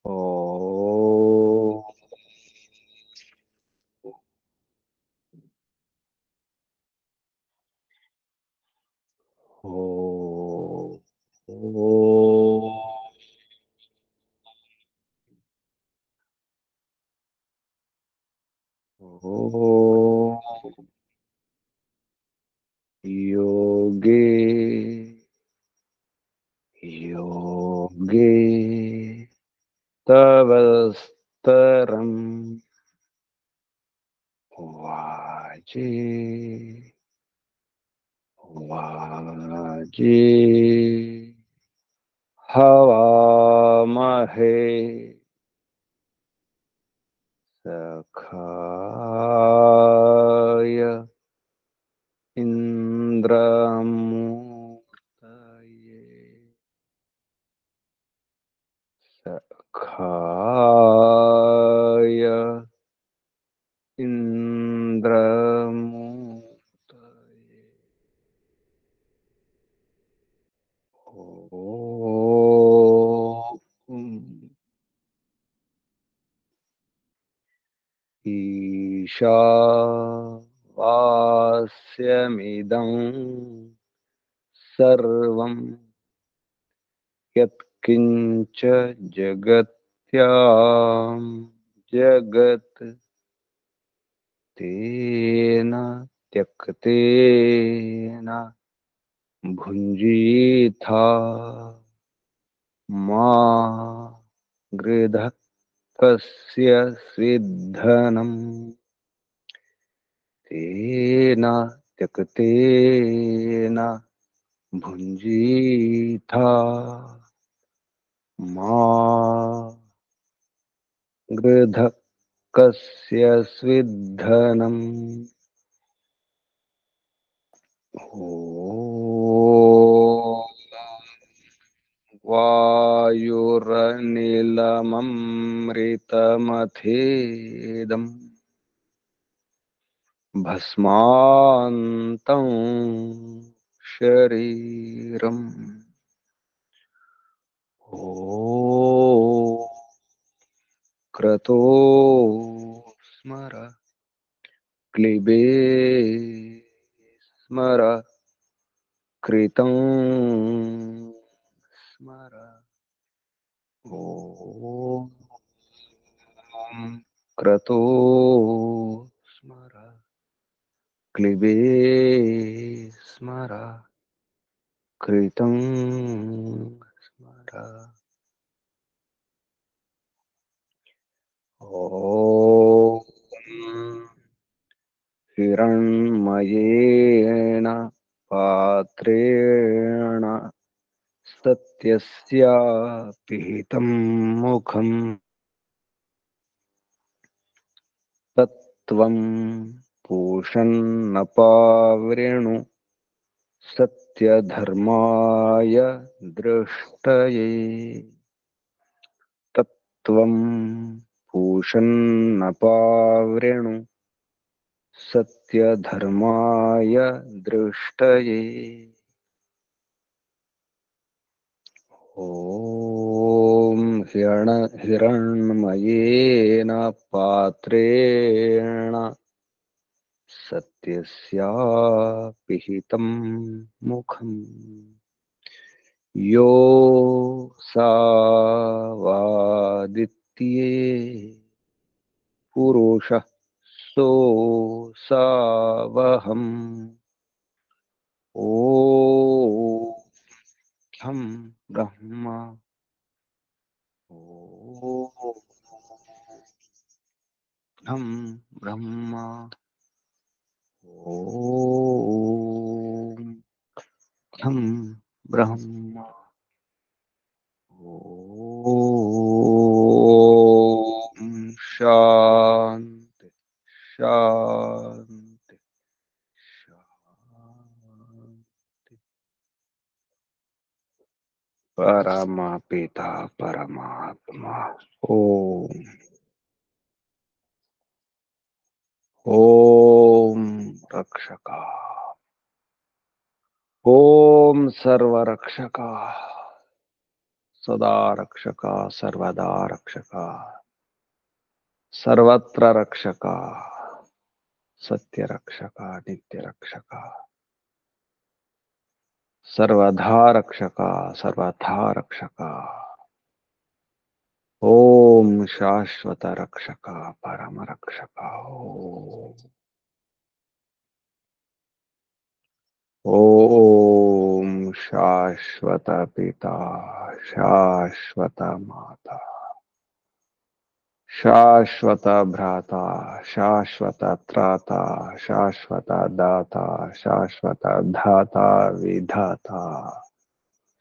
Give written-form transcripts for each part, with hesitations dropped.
ओ ओ ओ ओ योगे योगे तव स्तरम वाजे वाजे हवामहे सखाय इंद्रमूर्तये सखाय इंद्रमूर्तये ओम ईशावास्यमिदं सर्वं यत्किञ्च जगत्यां जगत् तेन त्यक्तेन भुञ्जीथा मा गृधः कस्य स्विद्धनम् तेन त्यक्तेन भुञ्जीथा मा गृधः कस्य स्विद्धनम् ॐ वायुरनिलममृतमथेदम् भस्मान्तं शरीरम् ॐ क्रतो स्मर क्लिबे स्मर कृतं स्मर ॐ क्रतो स्मर क्लिबे स्मर कृतं स्मर ॐ हिरण्मयेन पात्रेण सत्यस्य पिहितं मुखं तत्त्वं पूषन्नपावृणु सत्यधर्माय दृष्टये तत्त्वं पूषन्नपावृणु सत्यधर्माय दृष्टये ॐ हिरण्मयेन पात्रेण सत्यस्य पिहितं मुखम् यो सावादित्ये पुरुषः सोऽसावहम् ओऽहं ब्रह्म ओऽहं ब्रह्म ओऽहं ब्रह्म ओम शांति शांति शांति परमपिता परमात्मा ओम ओम रक्षका ओम सर्वरक्षका सदा रक्षका सर्वदा रक्षका सर्वत्र रक्षका सत्य रक्षका नित्य रक्षका सर्वधा रक्षका सर्वथा रक्षका ओम शाश्वत रक्षका परम रक्षका ओम शाश्वत पिता शाश्वत माता शाश्वत भ्राता शाश्वत त्राता शाश्वत दाता शाश्वत धाता विधाता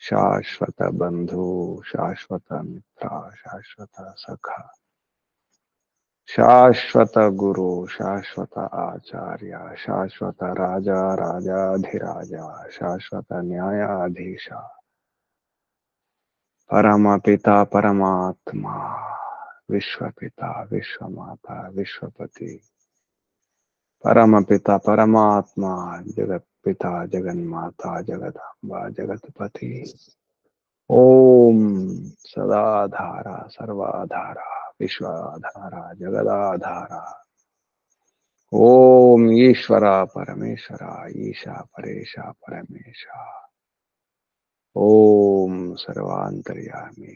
शाश्वत बंधु शाश्वत मित्र शाश्वत सखा शाश्वत गुरु शाश्वत आचार्य शाश्वत राजा राजाधिराजा शाश्वत न्यायाधीश परम पिता परमात्मा विश्वपिता विश्वमाता विश्वपति परम पिता परमात्मा जगत पिता जगन्माता जगदम्बा जगतपति ओम सदाधारा सर्वाधारा विश्वाधारा जगदाधारा ओम ईश्वरा परमेश्वरा ईशा परेशा परमेशा ओम सर्वांतर्यामी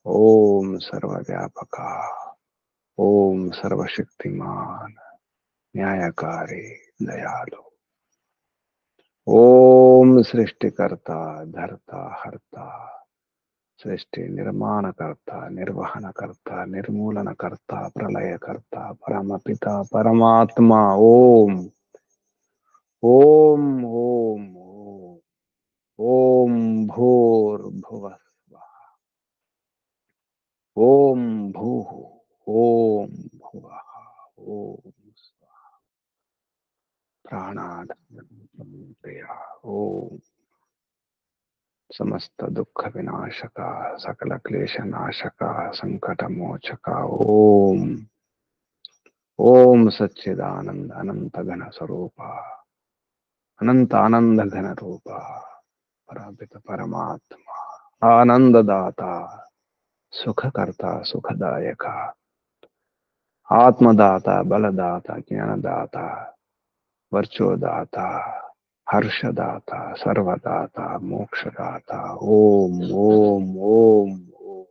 ओम सर्वव्यापका ओम सर्वशक्तिमान न्यायकारी दयालु ओम सृष्टिकर्ता धर्ता हर्ता सृष्टि निर्माण करता निर्वहन करता निर्मूलन करता प्रलय करता परम पिता परमात्मा ओम ओम ओम ओम ओम भूर्भुवः ओम भूः ओम भुवः ओम प्राणाद्या ओम समस्त दुख विनाशका सकल क्लेश नाशका संकट मोचका ओम ओम सच्चिदानंद अनंत घन स्वरूपा अनंत आनंद घन रूपा परमपिता परमात्मा आनंददाता सुखकर्ता सुखदायका आत्मदाता बलदाता ज्ञानदाता वर्चोदाता हर्षदाता सर्वदाता मोक्षदाता ओम ओम ओम ओम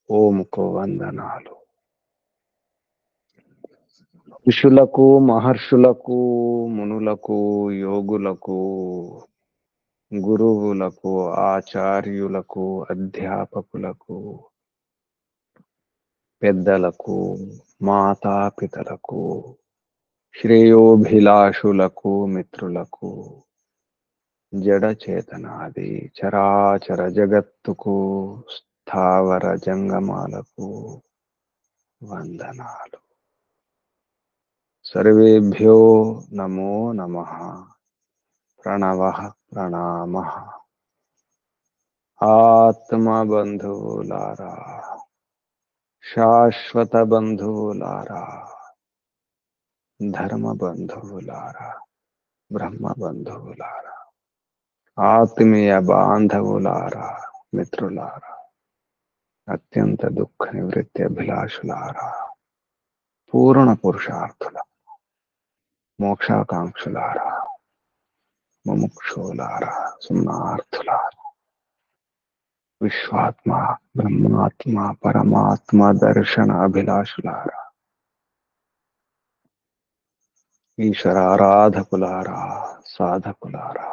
ओम को వందనాలు ఋషులకు మహర్షులకు మునులకు యోగులకు గురువులకు ఆచార్యులకు అధ్యాపకులకు పెద్దలకు మాతాపితలకు శ్రేయోభిలాషులకు మిత్రులకు జడ చేతనాది చరాచర జగత్తుకు స్థావర జంగమాలకు వందనాలు సర్వేభ్యో నమో నమః ప్రణవః ప్రణామః ఆత్మబంధువులారా శాశ్వత బంధువులారా ధర్మ బంధువులారా బ్రహ్మ బంధువులారా ఆత్మీయ బాంధవులారా మిత్రులారా అత్యంత దుఃఖ నివృత్తి అభిలాషులారా పూర్ణ పురుషార్థుల మోక్షాకాంక్షులారా ముముక్షులారా సున్నార్థులారా విశ్వాత్మ బ్రహ్మాత్మ పరమాత్మ దర్శన అభిలాషులారా ఈశ్వర ఆరాధకులారా సాధకులారా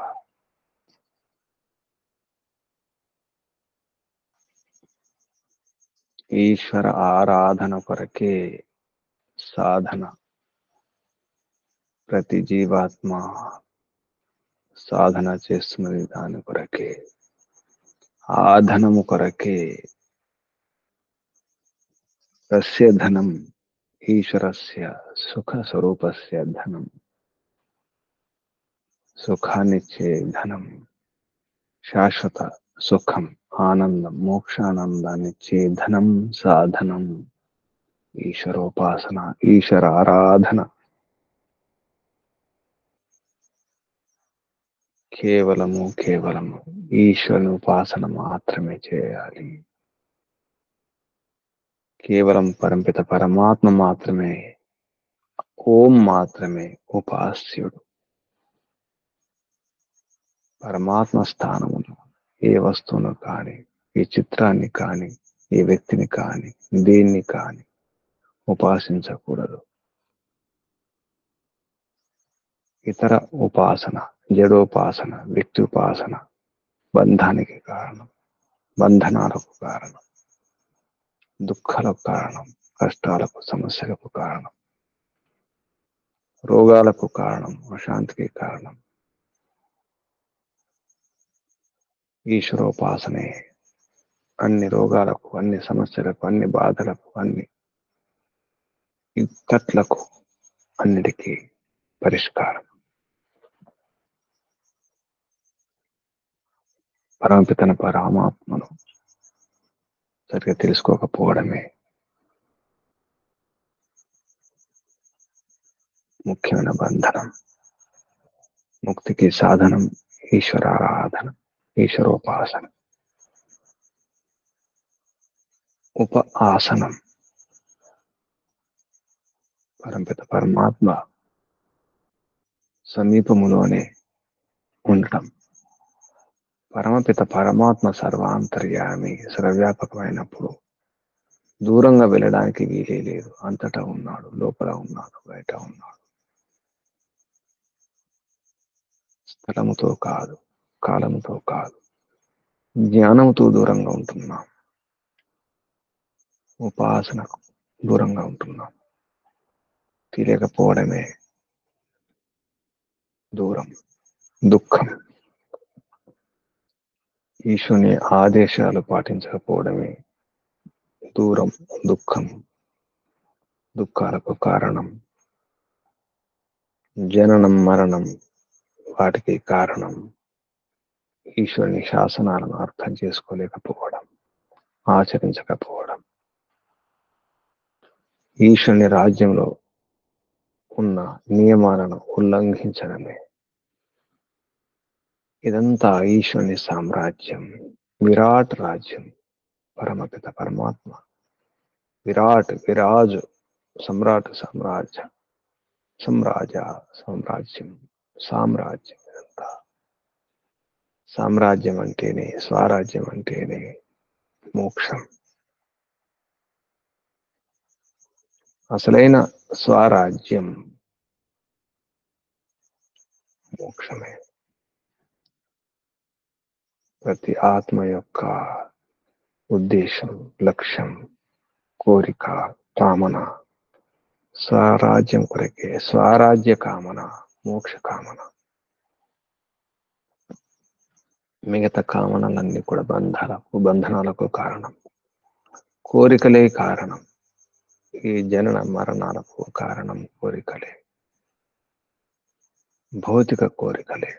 ఈశ్వర ఆరాధన కొరకే సాధన ప్రతి జీవాత్మ సాధన చేస్తున్నది దాని కొరకే ఆ ధనము కొరకే తస్య ధనం ఈశ్వరస్య సుఖ స్వరూపస్య ధనం సుఖాన్నిచ్చే ధనం శాశ్వత సుఖం ఆనందం మోక్షానందాన్నిచ్చే ధనం సాధనం ఈశ్వరోపాసన ఈశ్వర ఆరాధన కేవలము ఈశ్వరుని ఉపాసన మాత్రమే చేయాలి. కేవలం పరంపిత పరమాత్మ మాత్రమే, ఓం మాత్రమే ఉపాస్యుడు. పరమాత్మ స్థానమును ఏ వస్తువును కానీ, ఈ చిత్రాన్ని కానీ, ఈ వ్యక్తిని కానీ, దేన్ని కానీ ఉపాసించకూడదు. ఇతర ఉపాసన, జడోపాసన, వ్యక్తి ఉపాసన బంధానికి కారణం, బంధనాలకు కారణం, దుఃఖాలకు కారణం, కష్టాలకు, సమస్యలకు కారణం, రోగాలకు కారణం, అశాంతికి కారణం. ఈశ్వరోపాసనే అన్ని రోగాలకు, అన్ని సమస్యలకు, అన్ని బాధలకు, అన్ని ఇక్కట్లకు, అన్నిటికీ పరిష్కారం. పరమపితన పరమాత్మను సరిగ్గా తెలుసుకోకపోవడమే ముఖ్యమైన బంధనం. ముక్తికి సాధనం ఈశ్వరారాధన, ఈశ్వరోపాసన. ఉప ఆసనం పరమపిత పరమాత్మ సమీపములోనే ఉండటం. పరమపిత పరమాత్మ సర్వాంతర్యామి, సర్వవ్యాపకమైనప్పుడు దూరంగా వెళ్ళడానికి వీలే లేదు. అంతటా ఉన్నాడు, లోపల ఉన్నాడు, బయట ఉన్నాడు. స్థలముతో కాదు, కాలముతో కాదు, జ్ఞానంతో దూరంగా ఉంటున్నాం. ఉపాసనకు దూరంగా ఉంటున్నాం. తెలియకపోవడమే దూరం, దుఃఖం. ఈశ్వరుని ఆదేశాలు పాటించకపోవడమే దూరం, దుఃఖం, దుఃఖాలకు కారణం. జననం, మరణం వాటికి కారణం ఈశ్వరుని శాసనాలను అర్థం చేసుకోలేకపోవడం, ఆచరించకపోవడం. ఈశ్వరుని రాజ్యంలో ఉన్న నియమాలను ఉల్లంఘించడమే. ఇదంతా ఈశ్వరుని సామ్రాజ్యం, విరాట్ రాజ్యం. పరమపిత పరమాత్మ విరాట్, విరాజు, సమ్రాట్, సామ్రాజ్య, సామ్రాజ్యం, సామ్రాజ్యం. ఇదంతా సామ్రాజ్యం అంటేనే, స్వరాజ్యం అంటేనే మోక్షం. అసలైన స్వరాజ్యం మోక్షమే. ప్రతి ఆత్మ యొక్క ఉద్దేశం, లక్ష్యం, కోరిక, కామన స్వరాజ్యం కొరకే. స్వరాజ్య కామన, మోక్ష కామన. మిగతా కామనలన్నీ కూడా బంధనాలకు కారణం. కోరికలే కారణం. ఈ జనన మరణాలకు కారణం కోరికలే, భౌతిక కోరికలే.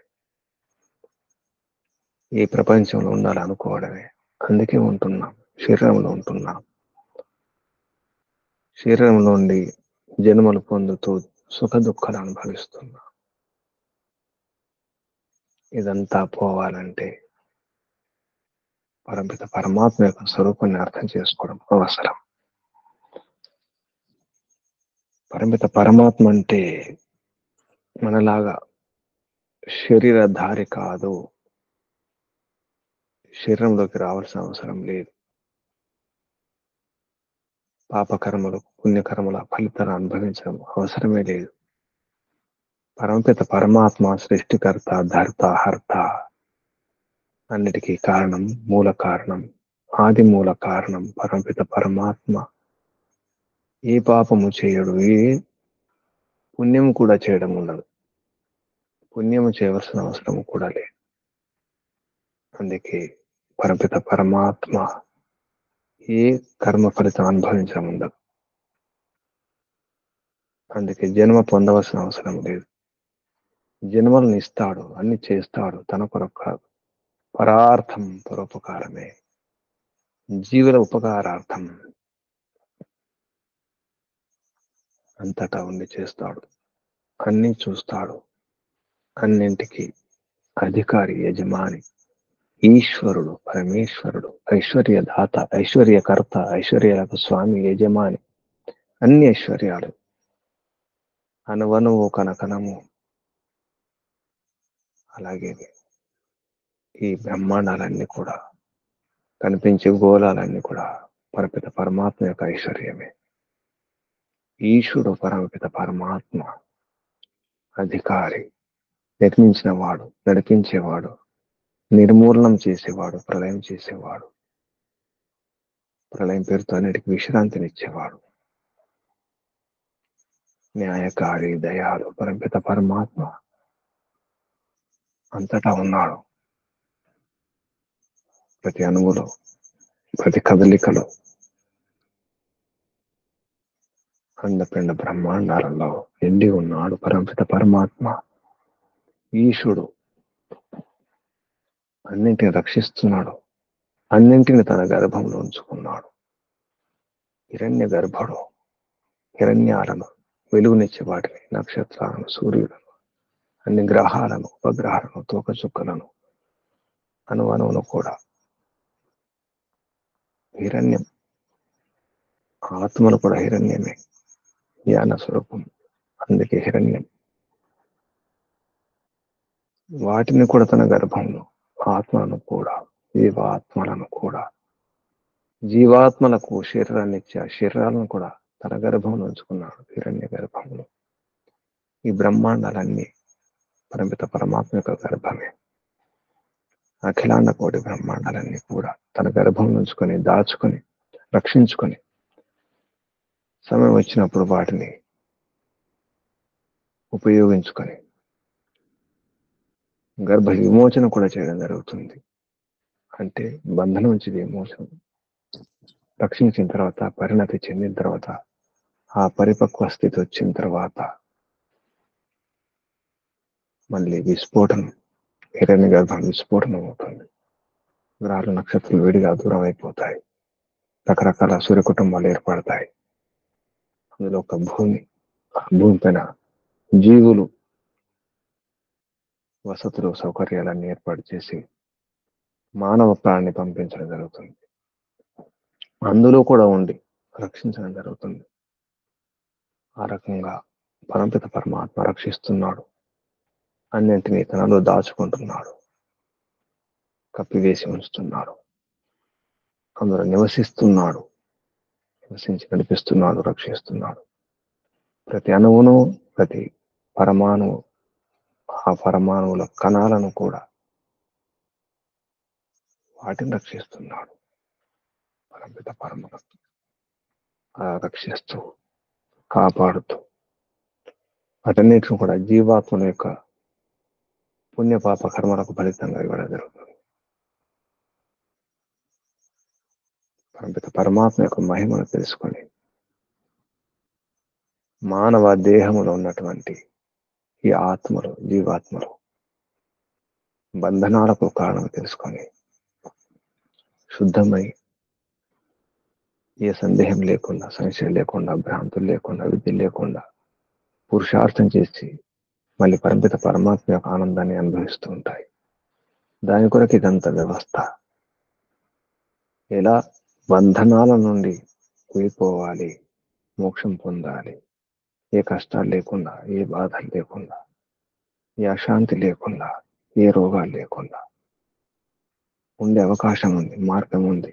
ఈ ప్రపంచంలో ఉండాలనుకోవడమే. అందుకే ఉంటున్నాం, శరీరంలో ఉంటున్నాం. శరీరంలో ఉండి జన్మలు పొందుతూ సుఖ దుఃఖాలు అనుభవిస్తున్నాం. ఇదంతా పోవాలంటే పరమపిత పరమాత్మ యొక్క స్వరూపాన్ని అర్థం చేసుకోవడం అవసరం. పరమపిత పరమాత్మ అంటే మనలాగా శరీరధారి కాదు. శరీరంలోకి రావాల్సిన అవసరం లేదు. పాపకర్మలు, పుణ్యకర్మల ఫలితాలు అనుభవించడం అవసరమే లేదు. పరమపిత పరమాత్మ సృష్టికర్త, ధర్త, హర్త, అన్నిటికీ కారణం, మూల కారణం, ఆది మూల కారణం పరమపిత పరమాత్మ. ఏ పాపము చేయడు, ఏ పుణ్యము కూడా చేయడం ఉండదు. పుణ్యము చేయవలసిన అవసరం కూడా లేదు. అందుకే పరమపిత పరమాత్మ ఏ కర్మ ఫలితం అనుభవించడం ఉండదు. అందుకే జన్మ పొందవలసిన అవసరం లేదు. జన్మలను ఇస్తాడు, అన్ని చేస్తాడు తన కొరకు కాదు. పరార్థం, పరోపకారమే, జీవుల ఉపకారార్థం అంతటా ఉండి చేస్తాడు. అన్ని చూస్తాడు, అన్నింటికి అధికారి, యజమాని, ఈశ్వరుడు, పరమేశ్వరుడు, ఐశ్వర్యదాత, ఐశ్వర్యకర్త, ఐశ్వర్యాలకు స్వామి, యజమాని, అన్ని ఐశ్వర్యాలు, అనువనువు కనకనము, అలాగే ఈ బ్రహ్మాండాలన్నీ కూడా, కనిపించే గోళాలన్నీ కూడా పరపిత పరమాత్మ యొక్క ఐశ్వర్యమే. ఈశ్వరుడు పరమపిత పరమాత్మ అధికారి, నిర్మించిన వాడు, నడిపించేవాడు, నిర్మూలనం చేసేవాడు, ప్రళయం చేసేవాడు, ప్రళయం పేరుతో అన్నిటికీ విశ్రాంతినిచ్చేవాడు, న్యాయకారి, దయాలు, పరమపిత పరమాత్మ అంతటా ఉన్నాడు. ప్రతి అణువులో, ప్రతి కదలికలో, అండపిండ బ్రహ్మాండాలలో నిండి ఉన్నాడు పరమపిత పరమాత్మ. ఈశుడు అన్నింటిని రక్షిస్తున్నాడు, అన్నింటిని తన గర్భంలో ఉంచుకున్నాడు. హిరణ్య గర్భుడు హిరణ్యాలను, వెలుగునిచ్చే వాటిని, నక్షత్రాలను, సూర్యులను, అన్ని గ్రహాలను, ఉపగ్రహాలను, తోకచుక్కలను, అణువణువును కూడా హిరణ్యం. ఆత్మలు కూడా హిరణ్యమే, జ్ఞాన స్వరూపం, అందుకే హిరణ్యం. వాటిని కూడా తన గర్భంలో, ఆత్మలను కూడా, జీవాత్మలను కూడా, జీవాత్మలకు శరీరాన్ని ఇచ్చి ఆ శరీరాలను కూడా తన గర్భంలో ఉంచుకున్నాడు, హిరణ్య గర్భంలో. ఈ బ్రహ్మాండాలన్నీ పరమిత పరమాత్మ యొక్క గర్భమే. అఖిలాండ కోటి బ్రహ్మాండాలన్నీ కూడా తన గర్భంలో ఉంచుకొని, దాచుకొని, రక్షించుకొని, సమయం వచ్చినప్పుడు వాటిని ఉపయోగించుకొని గర్భ విమోచన కూడా చేయడం జరుగుతుంది. అంటే బంధనం నుంచి విమోచన, రక్షించిన తర్వాత, పరిణతి చెందిన తర్వాత, ఆ పరిపక్వ స్థితి వచ్చిన తర్వాత మళ్ళీ విస్ఫోటనం, హిరణ్య గర్భం విస్ఫోటనం అవుతుంది. గ్రహాలు, నక్షత్రాలు వేడిగా దూరం అయిపోతాయి, రకరకాల సూర్య కుటుంబాలు ఏర్పడతాయి. అందులో ఒక భూమి, ఆ భూమి పైన జీవులు వసతులు, సౌకర్యాలన్నీ ఏర్పాటు చేసి మానవ ప్రాణిని పంపించడం జరుగుతుంది. అందులో కూడా ఉండి రక్షించడం జరుగుతుంది. ఆ రకంగా పరమపిత పరమాత్మ రక్షిస్తున్నాడు, అన్నింటినీ తనలో దాచుకుంటున్నాడు, కప్పివేసి ఉంచుతున్నాడు, అందులో నివసిస్తున్నాడు, నివసించి నడిపిస్తున్నాడు, రక్షిస్తున్నాడు. ప్రతి అణువును, ప్రతి పరమాణువు, ఆ పరమాణువుల కణాలను కూడా వాటిని రక్షిస్తున్నాడు పరమపిత పరమాత్మ. రక్షిస్తూ, కాపాడుతూ, వాటన్నిటిని కూడా జీవాత్మల యొక్క పుణ్యపాప కర్మలకు ఫలితంగా ఇవ్వడం జరుగుతుంది. పరమపిత పరమాత్మ యొక్క మహిమను తెలుసుకొని మానవ దేహములో ఉన్నటువంటి ఈ ఆత్మలు, జీవాత్మలు బంధనాలకు కారణం తెలుసుకొని శుద్ధమై, ఏ సందేహం లేకుండా, సంశయం లేకుండా, భ్రాంతులు లేకుండా, విద్య లేకుండా పురుషార్థం చేసి మళ్ళీ పరమపిత పరమాత్మ యొక్క ఆనందాన్ని అనుభవిస్తూ ఉంటాయి. దాని కొరకు ఇదంత వ్యవస్థ. ఎలా బంధనాల నుండి వెళ్ళిపోవాలి, మోక్షం పొందాలి, ఏ కష్టాలు లేకుండా, ఏ బాధలు లేకుండా, ఏ అశాంతి లేకుండా, ఏ రోగాలు లేకుండా ఉండే అవకాశం ఉంది, మార్గం ఉంది,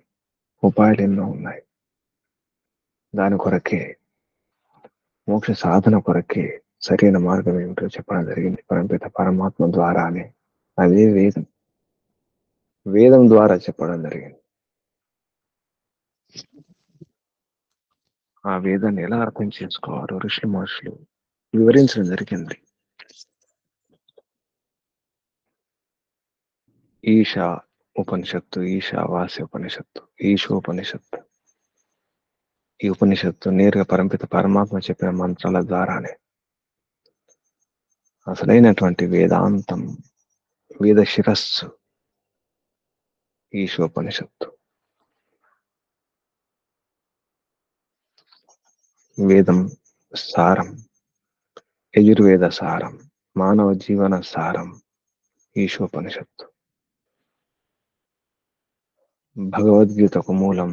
ఉపాయాలు ఎన్నో ఉన్నాయి. దాని కొరకే, మోక్ష సాధన కొరకే సరైన మార్గం ఏమిటో చెప్పడం జరిగింది పరమపిత పరమాత్మ ద్వారానే. అదే వేదం, వేదం ద్వారా చెప్పడం జరిగింది. ఆ వేదాన్ని ఎలా అర్థం చేసుకోవాలో ఋషులు, మహర్షులు వివరించడం జరిగింది. ఈశా ఉపనిషత్తు, ఈశావాస్య ఉపనిషత్తు, ఈశోపనిషత్తు. ఈ ఉపనిషత్తు నేరుగా పరమపిత పరమాత్మ చెప్పిన మంత్రాల ద్వారానే అసలైనటువంటి వేదాంతం, వేద శిరస్సు ఈశోపనిషత్తు. వేదం సారం, యజుర్వేద సారం, మానవ జీవన సారం, ఈశోపనిషత్తు. భగవద్గీతకు మూలం,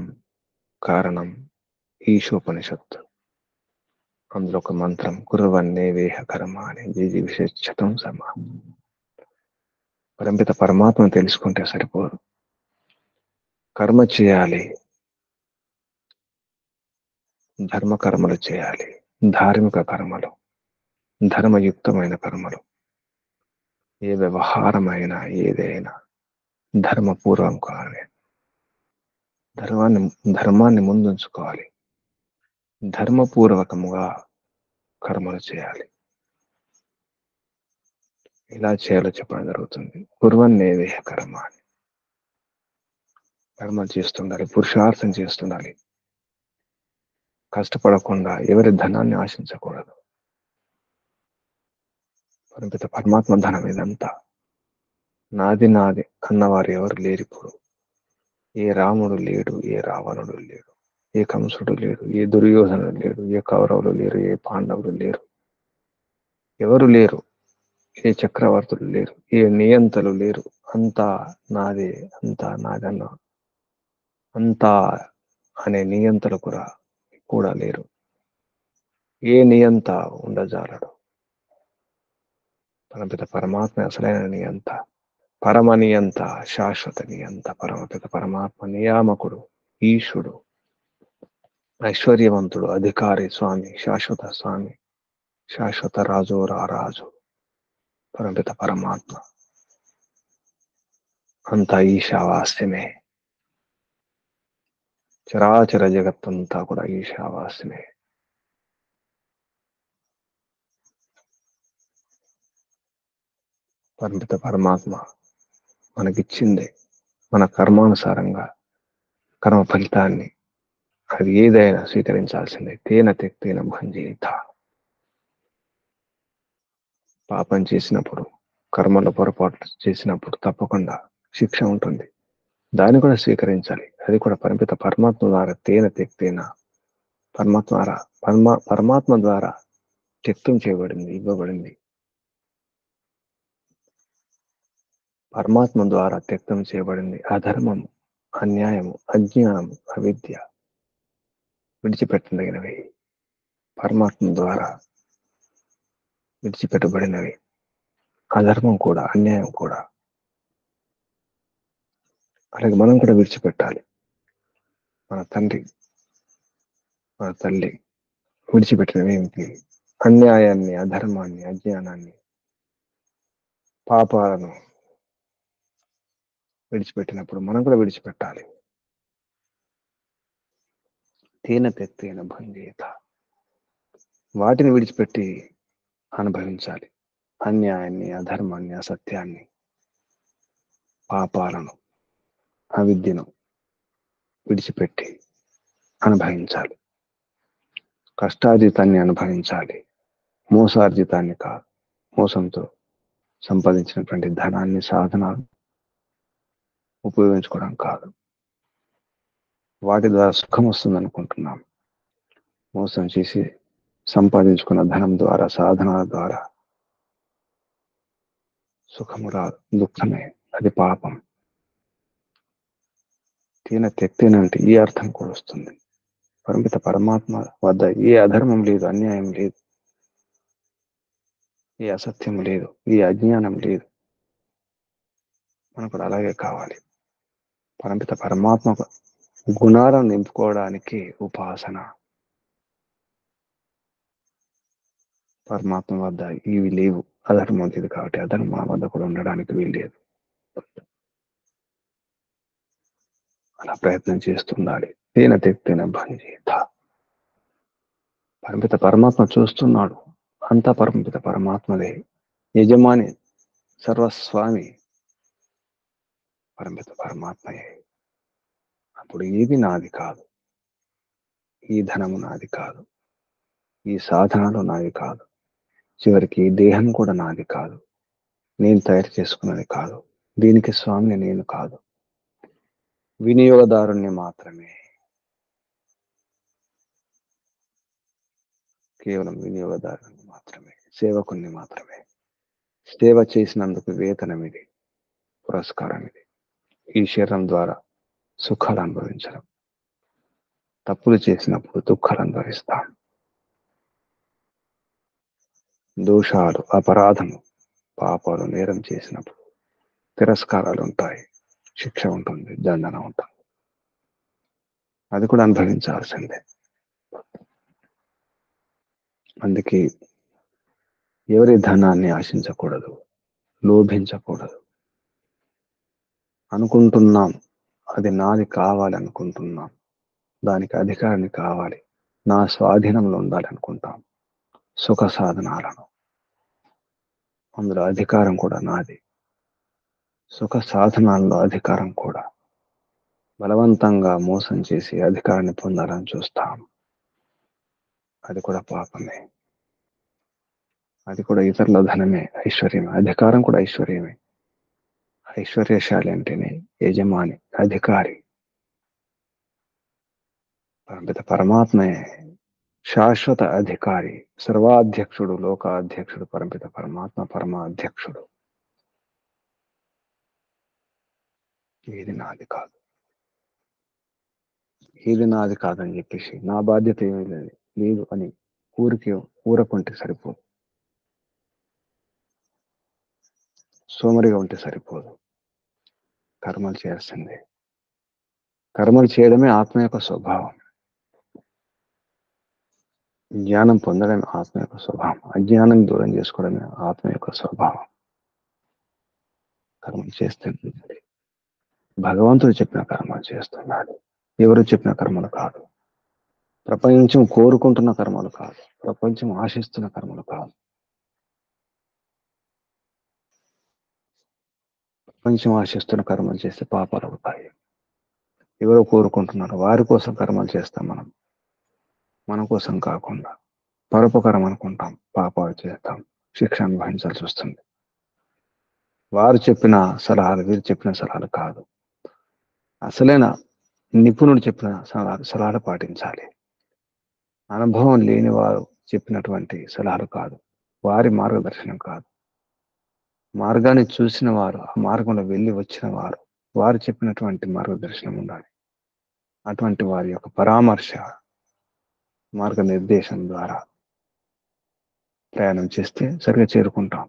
కారణం ఈశోపనిషత్తు. అందులో ఒక మంత్రం కుర్వన్నే వేహ కర్మ అని జీవిషతం సమ. పరంపిత పరమాత్మను తెలుసుకుంటే సరిపోదు, కర్మ చేయాలి, ధర్మ కర్మలు చేయాలి, ధార్మిక కర్మలు, ధర్మయుక్తమైన కర్మలు. ఏ వ్యవహారమైనా ఏదైనా ధర్మపూర్వకంగానే ధర్మాన్ని ముందుంచుకోవాలి, ధర్మపూర్వకముగా కర్మలు చేయాలి. ఇలా చేయాలో చెప్పడం జరుగుతుంది. కుర్వన్నేవేహ కర్మ అని. కర్మలు చేస్తుండాలి, పురుషార్థం చేస్తుండాలి, కష్టపడకుండా ఎవరి ధనాన్ని ఆశించకూడదు. పరమిత పరమాత్మ ధనం ఇదంతా. నాది నాది అన్నవారు ఎవరు లేరు ఇప్పుడు. ఏ రాముడు లేడు, ఏ రావణుడు లేడు, ఏ కంసుడు లేడు, ఏ దుర్యోధనుడు లేడు, ఏ కౌరవులు లేరు, ఏ పాండవులు లేరు, ఎవరు లేరు. ఏ చక్రవర్తులు లేరు, ఏ నియంతలు లేరు. అంతా నాదే, అంతా నాదన్న అంతా అనే నియంతలు కూడా లేరు. ఏ నియంత ఉండజాలడు. పరమపిత పరమాత్మ అసలైన నియంత, పరమ నియంత, శాశ్వత నియంత. పరమపిత పరమాత్మ నియామకుడు, ఈశుడు, ఐశ్వర్యవంతుడు, అధికారి, స్వామి, శాశ్వత స్వామి, శాశ్వత రాజు, రారాజు. పరమపిత పరమాత్మ అంతా ఈశావాస్యమే. చరాచర జగత్తంతా కూడా ఈశావాస్యమే. పరమపిత పరమాత్మ మనకిచ్చిందే మన కర్మానుసారంగా కర్మ ఫలితాన్ని అది ఏదైనా స్వీకరించాల్సిందే. తేన తెక్తేన భంజేత. పాపం చేసినప్పుడు, కర్మలో పొరపాటు చేసినప్పుడు తప్పకుండా శిక్ష ఉంటుంది. దాన్ని కూడా స్వీకరించాలి. అది కూడా పరమపిత పరమాత్మ ద్వారా తేన తెక్తేన, పరమాత్మ ద్వారా త్యక్తం చేయబడింది, ఇవ్వబడింది. పరమాత్మ ద్వారా త్యక్తం చేయబడింది. అధర్మము, అన్యాయము, అజ్ఞానము, అవిద్య విడిచిపెట్టదగినవి. పరమాత్మ ద్వారా విడిచిపెట్టబడినవి. అధర్మం కూడా, అన్యాయం కూడా. అలాగే మనం కూడా విడిచిపెట్టాలి. మన తండ్రి, మన తల్లి విడిచిపెట్టినవి ఏమిటి? అన్యాయాన్ని, అధర్మాన్ని, అజ్ఞానాన్ని, పాపాలను విడిచిపెట్టినప్పుడు మనం కూడా విడిచిపెట్టాలి. తేన తెత్తేన భంజేత. వాటిని విడిచిపెట్టి అనుభవించాలి. అన్యాయాన్ని, అధర్మాన్ని, అసత్యాన్ని, పాపాలను, అవిద్యను విడిచిపెట్టి అనుభవించాలి. కష్టార్జితాన్ని అనుభవించాలి, మోసార్జితాన్ని కాదు. మోసంతో సంపాదించినటువంటి ధనాన్ని, సాధనాలు ఉపయోగించుకోవడం కాదు. వాటి ద్వారా సుఖం వస్తుంది అనుకుంటున్నాం. మోసం చేసి సంపాదించుకున్న ధనం ద్వారా, సాధనాల ద్వారా సుఖము రాదు, దుఃఖమే. అది పాపం. తేన తెక్తేనంటే ఈ అర్థం కూడా వస్తుంది. పరమిత పరమాత్మ వద్ద ఏ అధర్మం లేదు, అన్యాయం లేదు, ఏ అసత్యం లేదు, ఏ అజ్ఞానం లేదు. మనకు అలాగే కావాలి. పరమిత పరమాత్మ గుణాలను నింపుకోవడానికి ఉపాసన. పరమాత్మ వద్ద ఇవి లేవు, అధర్మం లేదు కాబట్టి అధర్మం వద్ద కూడా ఉండడానికి వీల్లేదు. అలా ప్రయత్నం చేస్తుండాలి. తేన తెక్తేన భంజేత. పరమిత పరమాత్మ చూస్తున్నాడు. అంతా పరమిత పరమాత్మదే. యజమాని, సర్వస్వామి పరమిత పరమాత్మయే. అప్పుడు ఏది నాది కాదు. ఈ ధనము నాది కాదు, ఈ సాధనాలు నాది కాదు, చివరికి ఈ దేహం కూడా నాది కాదు. నేను తయారు చేసుకున్నది కాదు. దీనికి స్వామిని నేను కాదు, వినియోగదారుణ్ణి మాత్రమే. కేవలం వినియోగదారుని మాత్రమే, సేవకుణ్ణి మాత్రమే. సేవ చేసినందుకు వేతనం ఇది. పురస్కారం ఇది. ఈ శరీరం ద్వారా సుఖాలు అనుభవించడం, తప్పులు చేసినప్పుడు దుఃఖాలు అనుభవిస్తాం. దోషాలు, అపరాధము, పాపాలు, నేరం చేసినప్పుడు తిరస్కారాలు ఉంటాయి, శిక్ష ఉంటుంది, దండన ఉంటుంది. అది కూడా అనుభవించాల్సిందే. అందుకే ఎవరి ధనాన్ని ఆశించకూడదు, లోభించకూడదు. అనుకుంటున్నాం అది నాది కావాలి అనుకుంటున్నాం, దానికి అధికారాన్ని కావాలి, నా స్వాధీనంలో ఉండాలనుకుంటాం. సుఖ సాధనాలను, అందులో అధికారం కూడా నాది. సుఖ సాధనాల్లో అధికారం కూడా బలవంతంగా మోసం చేసి అధికారాన్ని పొందాలని చూస్తాం. అది కూడా పాపమే. అది కూడా ఇతరుల ధనమే, ఐశ్వర్యమే. అధికారం కూడా ఐశ్వర్యమే. ఐశ్వర్యశాలి అంటేనే యజమాని, అధికారి. పరమాత్మే శాశ్వత అధికారి, సర్వాధ్యక్షుడు, లోకాధ్యక్షుడు, పరమిత పరమాత్మ పరమాధ్యక్షుడు. ఏది నాది కాదు, ఏది నాది కాదని చెప్పేసి నా బాధ్యత ఏమీ లేదు అని ఊరకుంటే సరిపోదు, సోమరిగా ఉంటే సరిపోదు. కర్మలు చేయాల్సిందే. కర్మలు చేయడమే ఆత్మ యొక్క స్వభావం. జ్ఞానం పొందడమే ఆత్మ యొక్క స్వభావం. అజ్ఞానం దూరం చేసుకోవడమే ఆత్మ యొక్క స్వభావం. కర్మలు చేస్తే భగవంతుడు చెప్పిన కర్మలు చేస్తున్నాడు, ఎవరు చెప్పిన కర్మలు కాదు. ప్రపంచం కోరుకుంటున్న కర్మలు కాదు, ప్రపంచం ఆశిస్తున్న కర్మలు కాదు. ప్రపంచం ఆశిస్తున్న కర్మలు చేస్తే పాపాలు అవుతాయి. ఎవరో కోరుకుంటున్నారు, వారి కోసం కర్మలు చేస్తాం మనం. మన కోసం కాకుండా పరోపకారం అనుకుంటాం, పాపాలు చేస్తాం, శిక్ష అనుభవించాల్సి వస్తుంది. వారు చెప్పిన సలహాలు వీరు చెప్పిన సలహాలు కాదు. అసలైన నిపుణుడు చెప్పిన సలహాలు పాటించాలి. అనుభవం లేని వారు చెప్పినటువంటి సలహాలు కాదు, వారి మార్గదర్శనం కాదు. మార్గాన్ని చూసిన వారు, ఆ మార్గంలో వెళ్ళి వచ్చిన వారు, వారు చెప్పినటువంటి మార్గదర్శనం ఉండాలి. అటువంటి వారి యొక్క పరామర్శ, మార్గనిర్దేశం ద్వారా ప్రయాణం చేస్తే సరిగ్గా చేరుకుంటాం.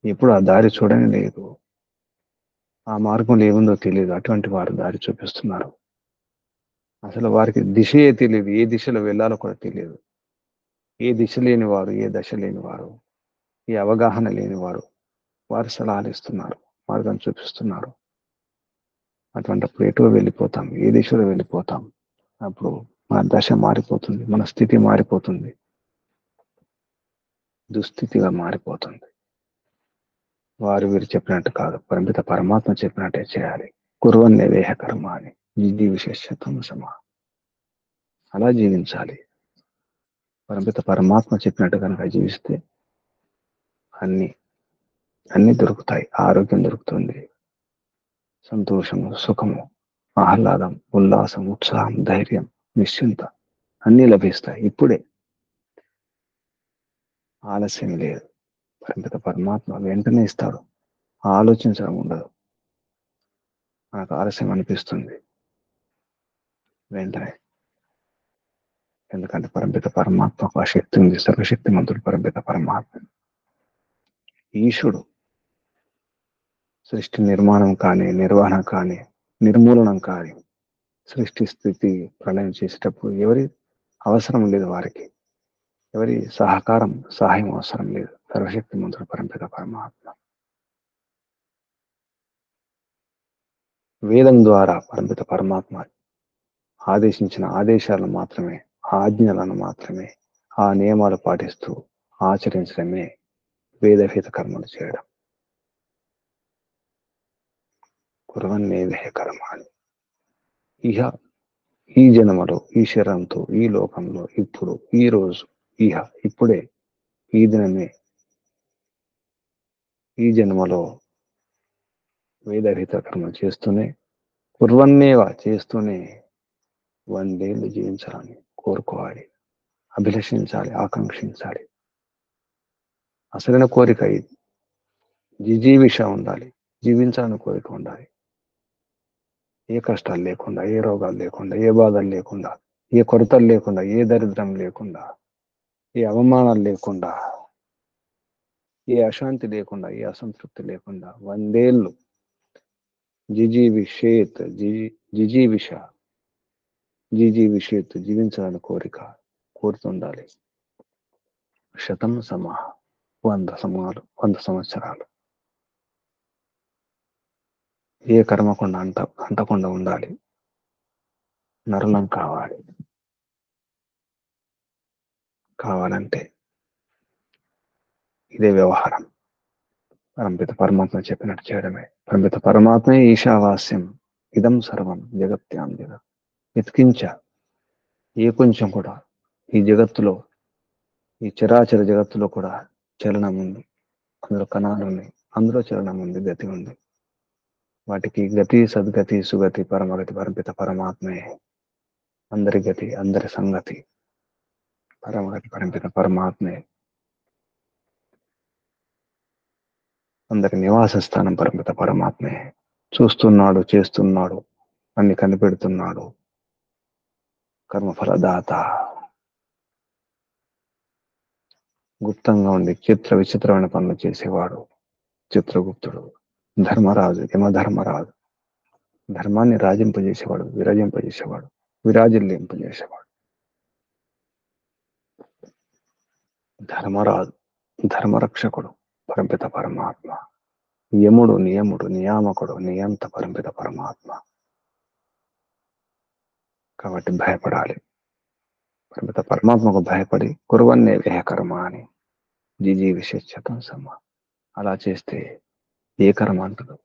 ఎప్పుడు ఆ దారి చూడని లేదు, ఆ మార్గంలో ఏముందో తెలియదు, అటువంటి వారు దారి చూపిస్తున్నారు. అసలు వారికి దిశయే తెలియదు, ఏ దిశలో వెళ్ళాలో కూడా తెలియదు. ఏ దిశ లేని వారు, ఏ దశ లేని వారు, ఏ అవగాహన లేని వారు వారు సలహాలు ఇస్తున్నారు, మార్గం చూపిస్తున్నారు. అటువంటిప్పుడు ఎటో వెళ్ళిపోతాం, ఏ దిశలో వెళ్ళిపోతాం. అప్పుడు మన దశ మారిపోతుంది, మన స్థితి మారిపోతుంది, దుస్థితిగా మారిపోతుంది. వారు వీరు చెప్పినట్టు కాదు, పరిమిత పరమాత్మ చెప్పినట్టే చేయాలి. కుర్వన్నే వేహ కర్మ అని విశేషత్వం సమా, అలా జీవించాలి. పరిమిత పరమాత్మ చెప్పినట్టు కనుక జీవిస్తే అన్ని దొరుకుతాయి. ఆరోగ్యం దొరుకుతుంది, సంతోషము, సుఖము, ఆహ్లాదం, ఉల్లాసం, ఉత్సాహం, ధైర్యం, నిశ్చింత అన్నీ లభిస్తాయి. ఇప్పుడే ఆలస్యం లేదు. పరిమిత పరమాత్మ వెంటనే ఇస్తాడు, ఆలోచించడం ఉండదు. నాకు ఆలస్యం అనిపిస్తుంది వెంటనే, ఎందుకంటే పరిమిత పరమాత్మకు ఆ శక్తి ఉంది. సర్వశక్తిమంతుడు పరిమిత పరమాత్మ, ఈశుడు. సృష్టి నిర్మాణం కానీ, నిర్వహణ కానీ, నిర్మూలనం కానీ, సృష్టి స్థితి ప్రళయం చేసేటప్పుడు ఎవరి అవసరం లేదు, వారికి ఎవరి సహాయం అవసరం లేదు. సర్వశక్తిమంతుడు పరిమిత పరమాత్మ. వేదం ద్వారా పరిమిత పరమాత్మ ఆదేశించిన ఆదేశాలను మాత్రమే, ఆజ్ఞలను మాత్రమే, ఆ నియమాలు పాటిస్తూ ఆచరించడమే వేదహిత కర్మలు చేయడం. కుర్వన్నేవేహ కర్మాణి. ఈ జన్మలో, ఈ శరీరంతో, ఈ లోకంలో, ఇప్పుడు, ఈ రోజు, ఇప్పుడే, ఈ దినమే, ఈ జన్మలో వేదహిత కర్మలు చేస్తూనే, కుర్వన్నేవా చేస్తూనే 100 ఏళ్ళు జీవించాలని కోరుకోవాలి, అభిలషించాలి, ఆకాంక్షించాలి. అసలైన కోరిక ఇది. జిజీవిష ఉండాలి, జీవించాలని కోరిక ఉండాలి. ఏ కష్టాలు లేకుండా, ఏ రోగాలు లేకుండా, ఏ బాధలు లేకుండా, ఏ కొరతలు లేకుండా, ఏ దరిద్రం లేకుండా, ఏ అవమానాలు లేకుండా, ఏ అశాంతి లేకుండా, ఏ అసంతృప్తి లేకుండా 100 ఏళ్ళు జిజీవిషేత్ జిజీవిష జిజీవిషేత్ జీవించాలని కోరుతుండాలి. శతం సమా 100 సంవత్సరాలు ఏ కర్మకుండా అంటకుండా ఉండాలి. నరులం కావాలంటే ఇదే వ్యవహారం. పరంపిత పరమాత్మ చెప్పినట్టు చేయడమే. పరంపిత పరమాత్మే ఈశావాస్యం ఇదం సర్వం జగత్యాం జగత్. ఎత్కించ ఏ కొంచెం కూడా ఈ జగత్తులో, ఈ చరాచర జగత్తులో కూడా చలనం ఉంది. అందులో కణాలు ఉన్నాయి, అందులో చలనం ఉంది, గతి ఉంది. వాటికి గతి, సద్గతి, సుగతి, పరమగతి పరంపిత పరమాత్మే. అందరి గతి, అందరి సంగతి పరమగతి పరంపిత పరమాత్మే. అందరి నివాస స్థానం పరమిత పరమాత్మే. చూస్తున్నాడు, చేస్తున్నాడు, అన్ని కనిపెడుతున్నాడు. కర్మఫలదాత. గుప్తంగా ఉండి చిత్ర విచిత్రమైన పనులు చేసేవాడు చిత్రగుప్తుడు. ధర్మరాజు, యమధర్మరాజు. ధర్మాన్ని రాజింపజేసేవాడు, విరాజింపజేసేవాడు, విరాజిల్లింపజేసేవాడు. ధర్మరాజు, ధర్మరక్షకుడు పరంపిత పరమాత్మ. యముడు, నియముడు, నియామకుడు, నియంత పరంపిత పరమాత్మ. కాబట్టి భయపడాలి. పరంపిత పరమాత్మకు భయపడి కుర్వన్నే విహకర్మ అని జిజీవిషేశతం సమ. అలా చేస్తే ఏ కర్మ అంటదు,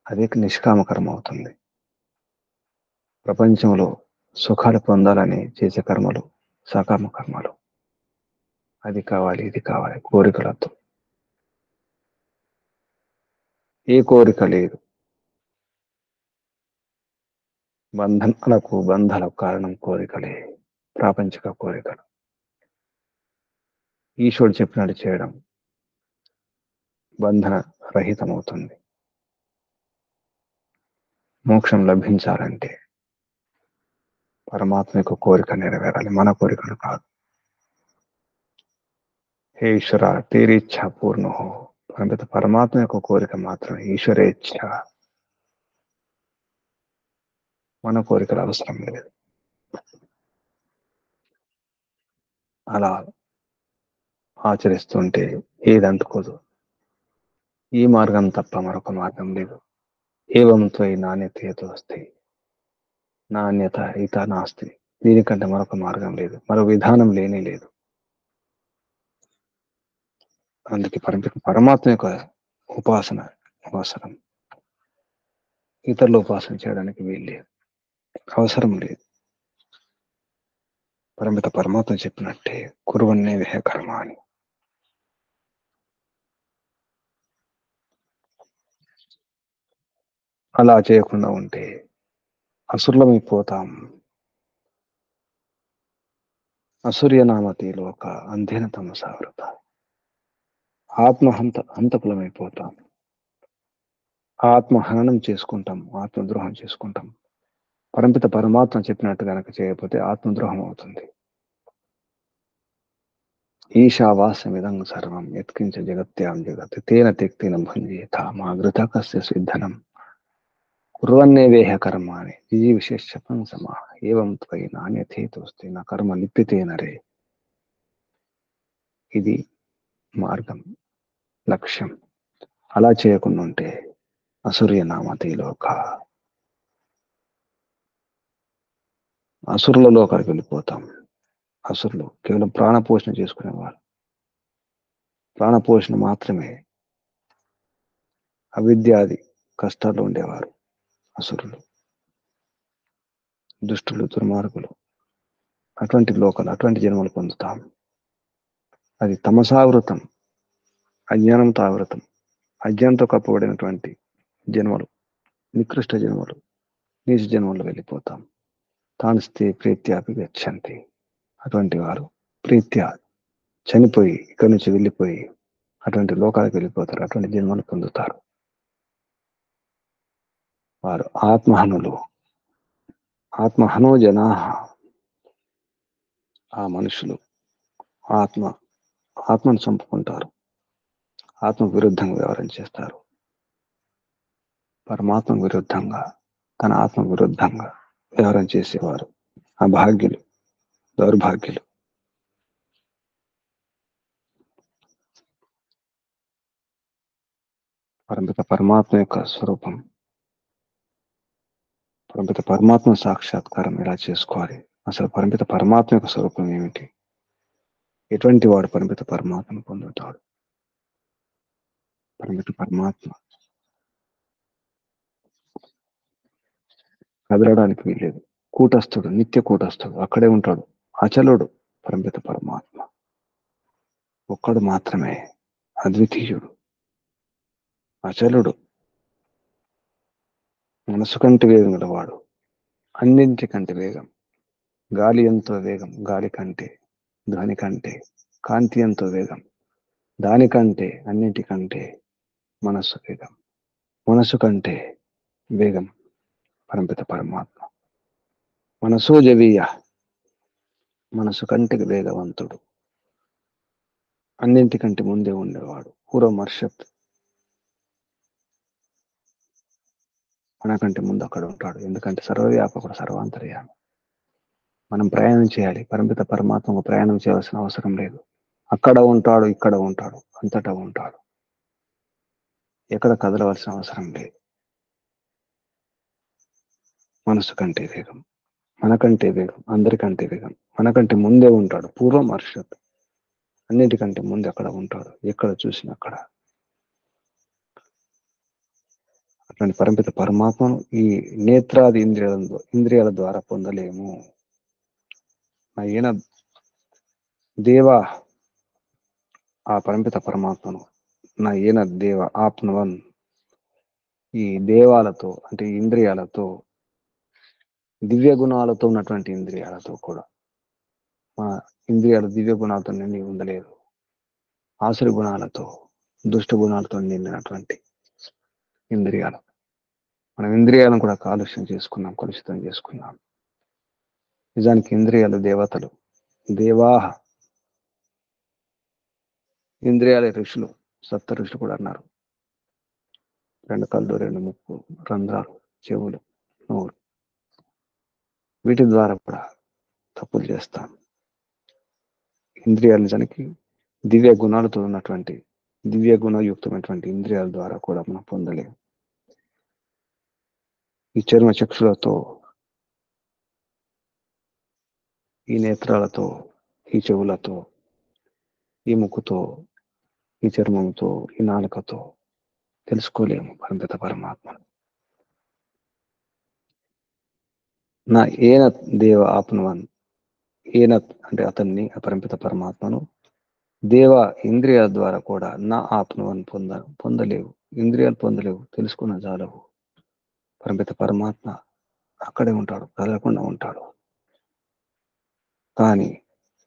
అదే నిష్కామ కర్మ అవుతుంది. ప్రపంచంలో సుఖాలు పొందాలని చేసే కర్మలు సకామ కర్మలు. అది కావాలి, ఇది కావాలి, కోరికలతో. ఏ కోరిక లేదు. బంధాలకు కారణం కోరికలే, ప్రాపంచిక కోరికలు. ఈశ్వరుడు చెప్పినట్టు చేయడం బంధన రహితమవుతుంది. మోక్షం లభించాలంటే పరమాత్మ యొక్క కోరిక నెరవేరాలి, మన కోరికలు కాదు. హే ఈశ్వర తేరీ ఇచ్ఛా పూర్ణ హో. పరమాత్మ యొక్క కోరిక మాత్రమే, ఈశ్వరేచ్ఛ. మన కోరికలు అవసరం లేదు. అలా ఆచరిస్తుంటే ఏది అంటుకోదు. ఈ మార్గం తప్ప మరొక మార్గం లేదు. ఏవంతో ఈ నాణ్యత వస్తాయి. నాణ్యత ఇత నాస్తి. దీనికంటే మరొక మార్గం లేదు, మరో విధానం లేనే లేదు. అందుకే పరమాత్మ యొక్క ఉపాసన అవసరం. ఇతరుల ఉపాసన చేయడానికి వీలు లేదు, అవసరం లేదు. పరమిత పరమాత్మ చెప్పినట్టే కుర్వన్నే విహకర్మ అని. అలా చేయకుండా ఉంటే అసురులమైపోతాం. అసూర్యనామతి లోక అంధేన తమసావృత. హంతకులమైపోతాం. ఆత్మహననం చేసుకుంటాం, ఆత్మద్రోహం చేసుకుంటాం. పరంపిత పరమాత్మ చెప్పినట్టు కనుక చేయకపోతే ఆత్మద్రోహం అవుతుంది. ఈశావాస్యమిదం సర్వం యత్కించ జగత్యాం జగత్ తేన తెక్తేన భుంజేత మా ఘృతకస్య సిద్ధనం కుర్వన్నే వేహ కర్మ అని జిజీవిషేశతం సమా. ఏవం త్వయి నాణ్యతేతోస్తి నా కర్మ లిప్పితేనరే. ఇది మార్గం, లక్ష్యం. అలా చేయకుండా ఉంటే అసూర్యనామతి లోక, అసురుల లోకానికి వెళ్ళిపోతాం. అసురులు కేవలం ప్రాణపోషణ చేసుకునేవారు, ప్రాణపోషణ మాత్రమే. అవిద్యాది కష్టాల్లో ఉండేవారు అసురులు, దుష్టులు, దుర్మార్గులు. అటువంటి లోకాలు, అటువంటి జన్మలు పొందుతాం. అది తమసావృతం, అజ్ఞానంతో ఆవృతం. అజ్ఞానంతో కప్పబడినటువంటి జన్మలు, నికృష్ట జన్మలు, నీచ జన్మలు వెళ్ళిపోతాం. తానుస్తే ప్రీత్యాపి గచ్చంతి. అటువంటి వారు ప్రీత్యా చనిపోయి ఇక్కడి నుంచి వెళ్ళిపోయి అటువంటి లోకాలకు వెళ్ళిపోతారు, అటువంటి జన్మలు పొందుతారు. వారు ఆత్మహనులు. ఆత్మహనో జనా, ఆ మనుషులు ఆత్మ ఆత్మను చంపుకుంటారు, ఆత్మ విరుద్ధంగా వ్యవహారం చేస్తారు. పరమాత్మ విరుద్ధంగా, తన ఆత్మ విరుద్ధంగా వ్యవహారం చేసేవారు అభాగ్యులు, దౌర్భాగ్యులు. పరమిత పరమాత్మ యొక్క స్వరూపం, పరమిత పరమాత్మ సాక్షాత్కారం ఎలా చేసుకోవాలి? అసలు పరమిత పరమాత్మ యొక్క స్వరూపం ఏమిటి? ఎటువంటి వాడు పరమిత పరమాత్మను పొందుతాడు? పరమిత పరమాత్మ కదలడానికి వీల్లేదు. కూటస్థుడు, నిత్య కూటస్థుడు, అక్కడే ఉంటాడు. అచలుడు పరమిత పరమాత్మ. ఒక్కడు మాత్రమే, అద్వితీయుడు, అచలుడు, మనసు కంటే వేగం గలవాడు, అన్నింటికంటే వేగం. గాలి ఎంతో వేగం, గాలి కంటే, ధ్వని కంటే, కాంతి ఎంతో వేగం, దానికంటే, అన్నింటికంటే మనస్సు వేగం. మనసు కంటే వేగం పరమిత పరమాత్మ. మనసో జవీయ, మనసు కంటే వేగవంతుడు, అన్నింటికంటే ముందే ఉండేవాడు. పూర్వమర్షత్, మనకంటే ముందు అక్కడ ఉంటాడు. ఎందుకంటే సర్వవ్యాపకుడు, సర్వాంతర్యామి. మనం ప్రయాణం చేయాలి. పరమిత పరమాత్మకు ప్రయాణం చేయాల్సిన అవసరం లేదు. అక్కడ ఉంటాడు, ఇక్కడ ఉంటాడు, అంతటా ఉంటాడు. ఎక్కడ కదలవలసిన అవసరం లేదు. మనసు కంటే వేగం, మనకంటే వేగం, అందరికంటే వేగం, మనకంటే ముందే ఉంటాడు. పూర్వం అర్షత్, అన్నిటికంటే ముందు అక్కడ ఉంటాడు. ఎక్కడ చూసినా అక్కడ. అట్లాంటి పరమిత పరమాత్మను ఈ నేత్రాది ఇంద్రియాల ద్వారా పొందలేము. ఈయన దేవా, ఆ పరమిత పరమాత్మను నా ఈయన దేవ ఆప్నవన్, ఈ దేవాలతో అంటే ఇంద్రియాలతో, దివ్య గుణాలతో ఉన్నటువంటి ఇంద్రియాలతో కూడా, మా ఇంద్రియాలు దివ్య గుణాలతో నిండి ఉండలేదు. ఆసురి గుణాలతో, దుష్ట గుణాలతో నిండినటువంటి ఇంద్రియాలు. మనం ఇంద్రియాలను కూడా కాలుష్యం చేసుకున్నాం, కలుషితం చేసుకున్నాం. నిజానికి ఇంద్రియాలు దేవతలు, దేవాహ. ఇంద్రియాలే ఋషులు, సప్త ఋషులు కూడా అన్నారు. 2 కళ్ళు, 2 ముక్కు, రంధ్రాలు, చెవులు, నోరు, వీటి ద్వారా కూడా తప్పులు చేస్తాం. ఇంద్రియాలు నిజానికి దివ్య గుణాలతో ఉన్నటువంటి, దివ్య గుణయుక్తమైనటువంటి ఇంద్రియాల ద్వారా కూడా మనం పొందలేము. ఈ చర్మ చక్షులతో, ఈ నేత్రాలతో, ఈ చెవులతో, ఈ ముక్కుతో, ఈ చర్మంతో, ఈ నాలుకతో తెలుసుకోలేము పరమిత పరమాత్మను. నా ఏన దేవ ఆప్నవన్, ఈయన అంటే అతన్ని, అపరిమిత పరమాత్మను దేవ ఇంద్రియాల ద్వారా కూడా నా ఆత్మను పొందలేవు. ఇంద్రియాలు పొందలేవు, తెలుసుకున్న జాలవు. పరమిత పరమాత్మ అక్కడే ఉంటాడు, కదలకుండా ఉంటాడు. కానీ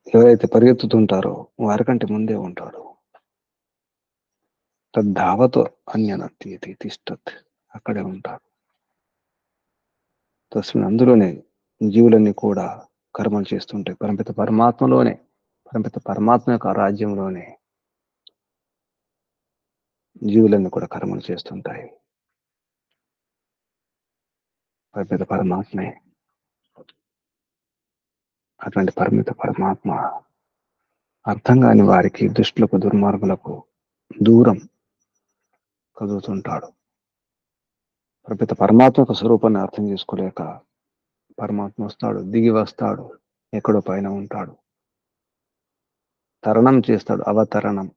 ఎవరైతే పరిగెత్తుతుంటారో వారికంటే ముందే ఉంటాడు. తద్ధావతో అన్యనత్యతి తిష్టత్, అక్కడే ఉంటాడు. తస్మిన్, అందులోనే జీవులన్నీ కూడా కర్మలు చేస్తుంటాయి. పరమిత పరమాత్మలోనే, పరమిత పరమాత్మ యొక్క రాజ్యంలోనే జీవులన్నీ కూడా కర్మలు చేస్తుంటాయి. పరమిత పరమాత్మే. అటువంటి పరమిత పరమాత్మ అర్థం కాని వారికి, దుష్టులకు, దుర్మార్గులకు దూరం కదులుతుంటాడు. పరమిత పరమాత్మ యొక్క స్వరూపాన్ని అర్థం చేసుకోలేక పరమాత్మ వస్తాడు, దిగి వస్తాడు, ఎక్కడో పైన ఉంటాడు, తరణం చేస్తాడు. అవతరణం,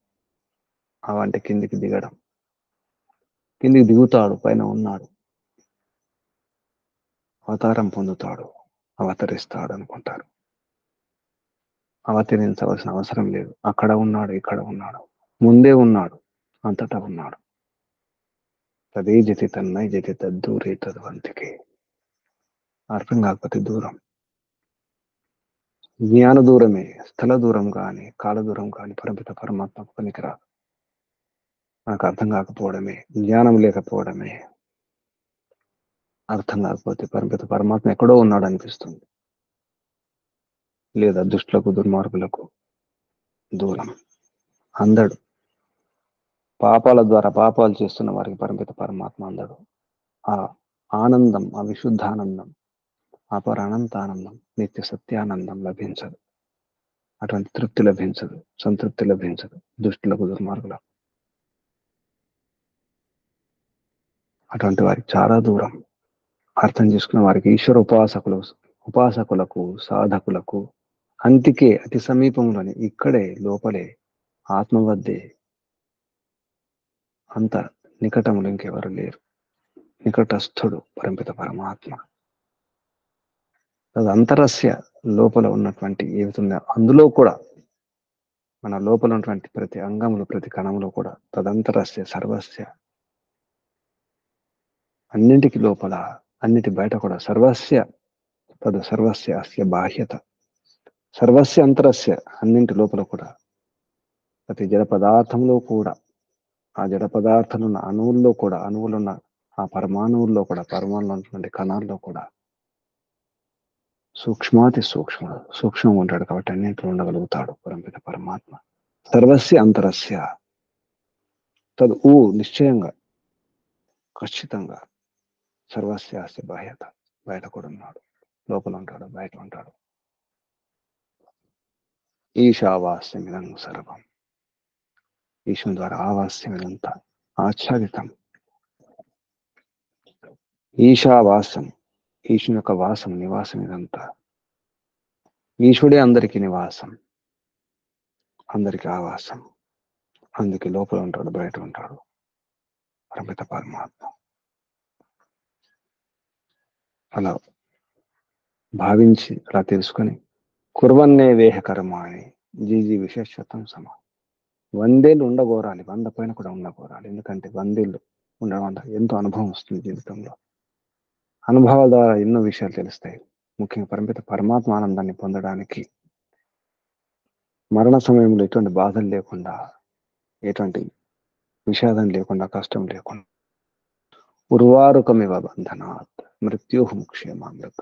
అవంటే కిందికి దిగడం, కిందికి దిగుతాడు, పైన ఉన్నాడు, అవతారం పొందుతాడు, అవతరిస్తాడు అనుకుంటారు. అవతరించవలసిన అవసరం లేదు. అక్కడ ఉన్నాడు, ఇక్కడ ఉన్నాడు, ముందే ఉన్నాడు, అంతటా ఉన్నాడు. తదే జతి తన్నై జతి తద్దూరే తద్వంతికి. అర్థం కాకపోతే దూరం, జ్ఞాన దూరమే, స్థల దూరం కానీ, కాల దూరం కానీ పరమిత పరమాత్మకు పనికిరాదు. నాకు అర్థం కాకపోవడమే, జ్ఞానం లేకపోవడమే. అర్థం కాకపోతే పరిమిత పరమాత్మ ఎక్కడో ఉన్నాడు అనిపిస్తుంది. లేదా దుష్టులకు దుర్మార్గులకు దూరం అందడు. పాపాల ద్వారా పాపాలు చేస్తున్న వారికి పరిమిత పరమాత్మ అందడు. ఆ ఆనందం, ఆ విశుద్ధానందం, అపర అనంతానందం, నిత్య సత్యానందం లభించదు. అటువంటి తృప్తి లభించదు, సంతృప్తి లభించదు దుష్టులకు దుర్మార్గులకు. అటువంటి వారికి చాలా దూరం. అర్థం చేసుకున్న వారికి ఈశ్వర ఉపాసకులకు సాధకులకు అంతికే అతి సమీపంలోనే, ఇక్కడే లోపలే ఆత్మ వద్దే, అంత నికటములు ఇంకెవరు లేరు. నికటస్థుడు పరిమిత పరమాత్మ. అది అంతరస్య లోపల ఉన్నటువంటి ఏమిటుందో అందులో కూడా, మన లోపల ఉన్నటువంటి ప్రతి అంగములు ప్రతి కణములు కూడా తదంతరస్య సర్వస్య, అన్నింటికి లోపల అన్నిటి బయట కూడా సర్వస్య తదు సర్వస్య అస్య బాహ్యత, సర్వస్య అంతరస్య అన్నింటి లోపల కూడా ప్రతి జడ పదార్థంలో కూడా, ఆ జడ పదార్థాలున్న అణువుల్లో కూడా, అణువులున్న ఆ పరమాణువుల్లో కూడా, పరమాణులు ఉన్నటువంటి కణాల్లో కూడా సూక్ష్మాతి సూక్ష్మంగా ఉంటాడు. కాబట్టి అన్నింటిలో ఉండగలుగుతాడు పరమిత పరమాత్మ. సర్వస్య అంతరస్య తదు నిశ్చయంగా ఖచ్చితంగా సర్వస్య అస్య బాహ్యత, బయట కూడా ఉన్నాడు, లోపల ఉంటాడు, బయట ఉంటాడు. ఈశావాస్యమిదం సర్వం, ఈశ్వరుని ద్వారా ఆవాస్యం ఇదంతా ఆచ్ఛాదితం. ఈశావాసం, ఈశ్వరుని యొక్క వాసం, నివాసం ఇదంతా. ఈశ్వరుడే అందరికీ నివాసం, అందరికీ ఆవాసం. అందుకే లోపల ఉంటాడు, బయట ఉంటాడు పరమిత పరమాత్మ. అలా భావించి అలా తెలుసుకొని కుర్వన్నే వేహ కర్మాణి జీజీ విశేషత్వం సమ. 100 ఏళ్ళు ఉండగోరాలి, 100 పైన కూడా ఉండగోరాలి. ఎందుకంటే 100 ఏళ్ళు ఉండడం వల్ల ఎంతో అనుభవం వస్తుంది జీవితంలో. అనుభవాల ద్వారా ఎన్నో విషయాలు తెలుస్తాయి. ముఖ్యంగా పరిమిత పరమాత్మ ఆనందాన్ని పొందడానికి మరణ సమయంలో ఎటువంటి బాధలు లేకుండా, ఎటువంటి విషాదం లేకుండా, కష్టం లేకుండా, ఉర్వారుకమివ బంధనాత్ మృత్యుహం క్షేమామృత,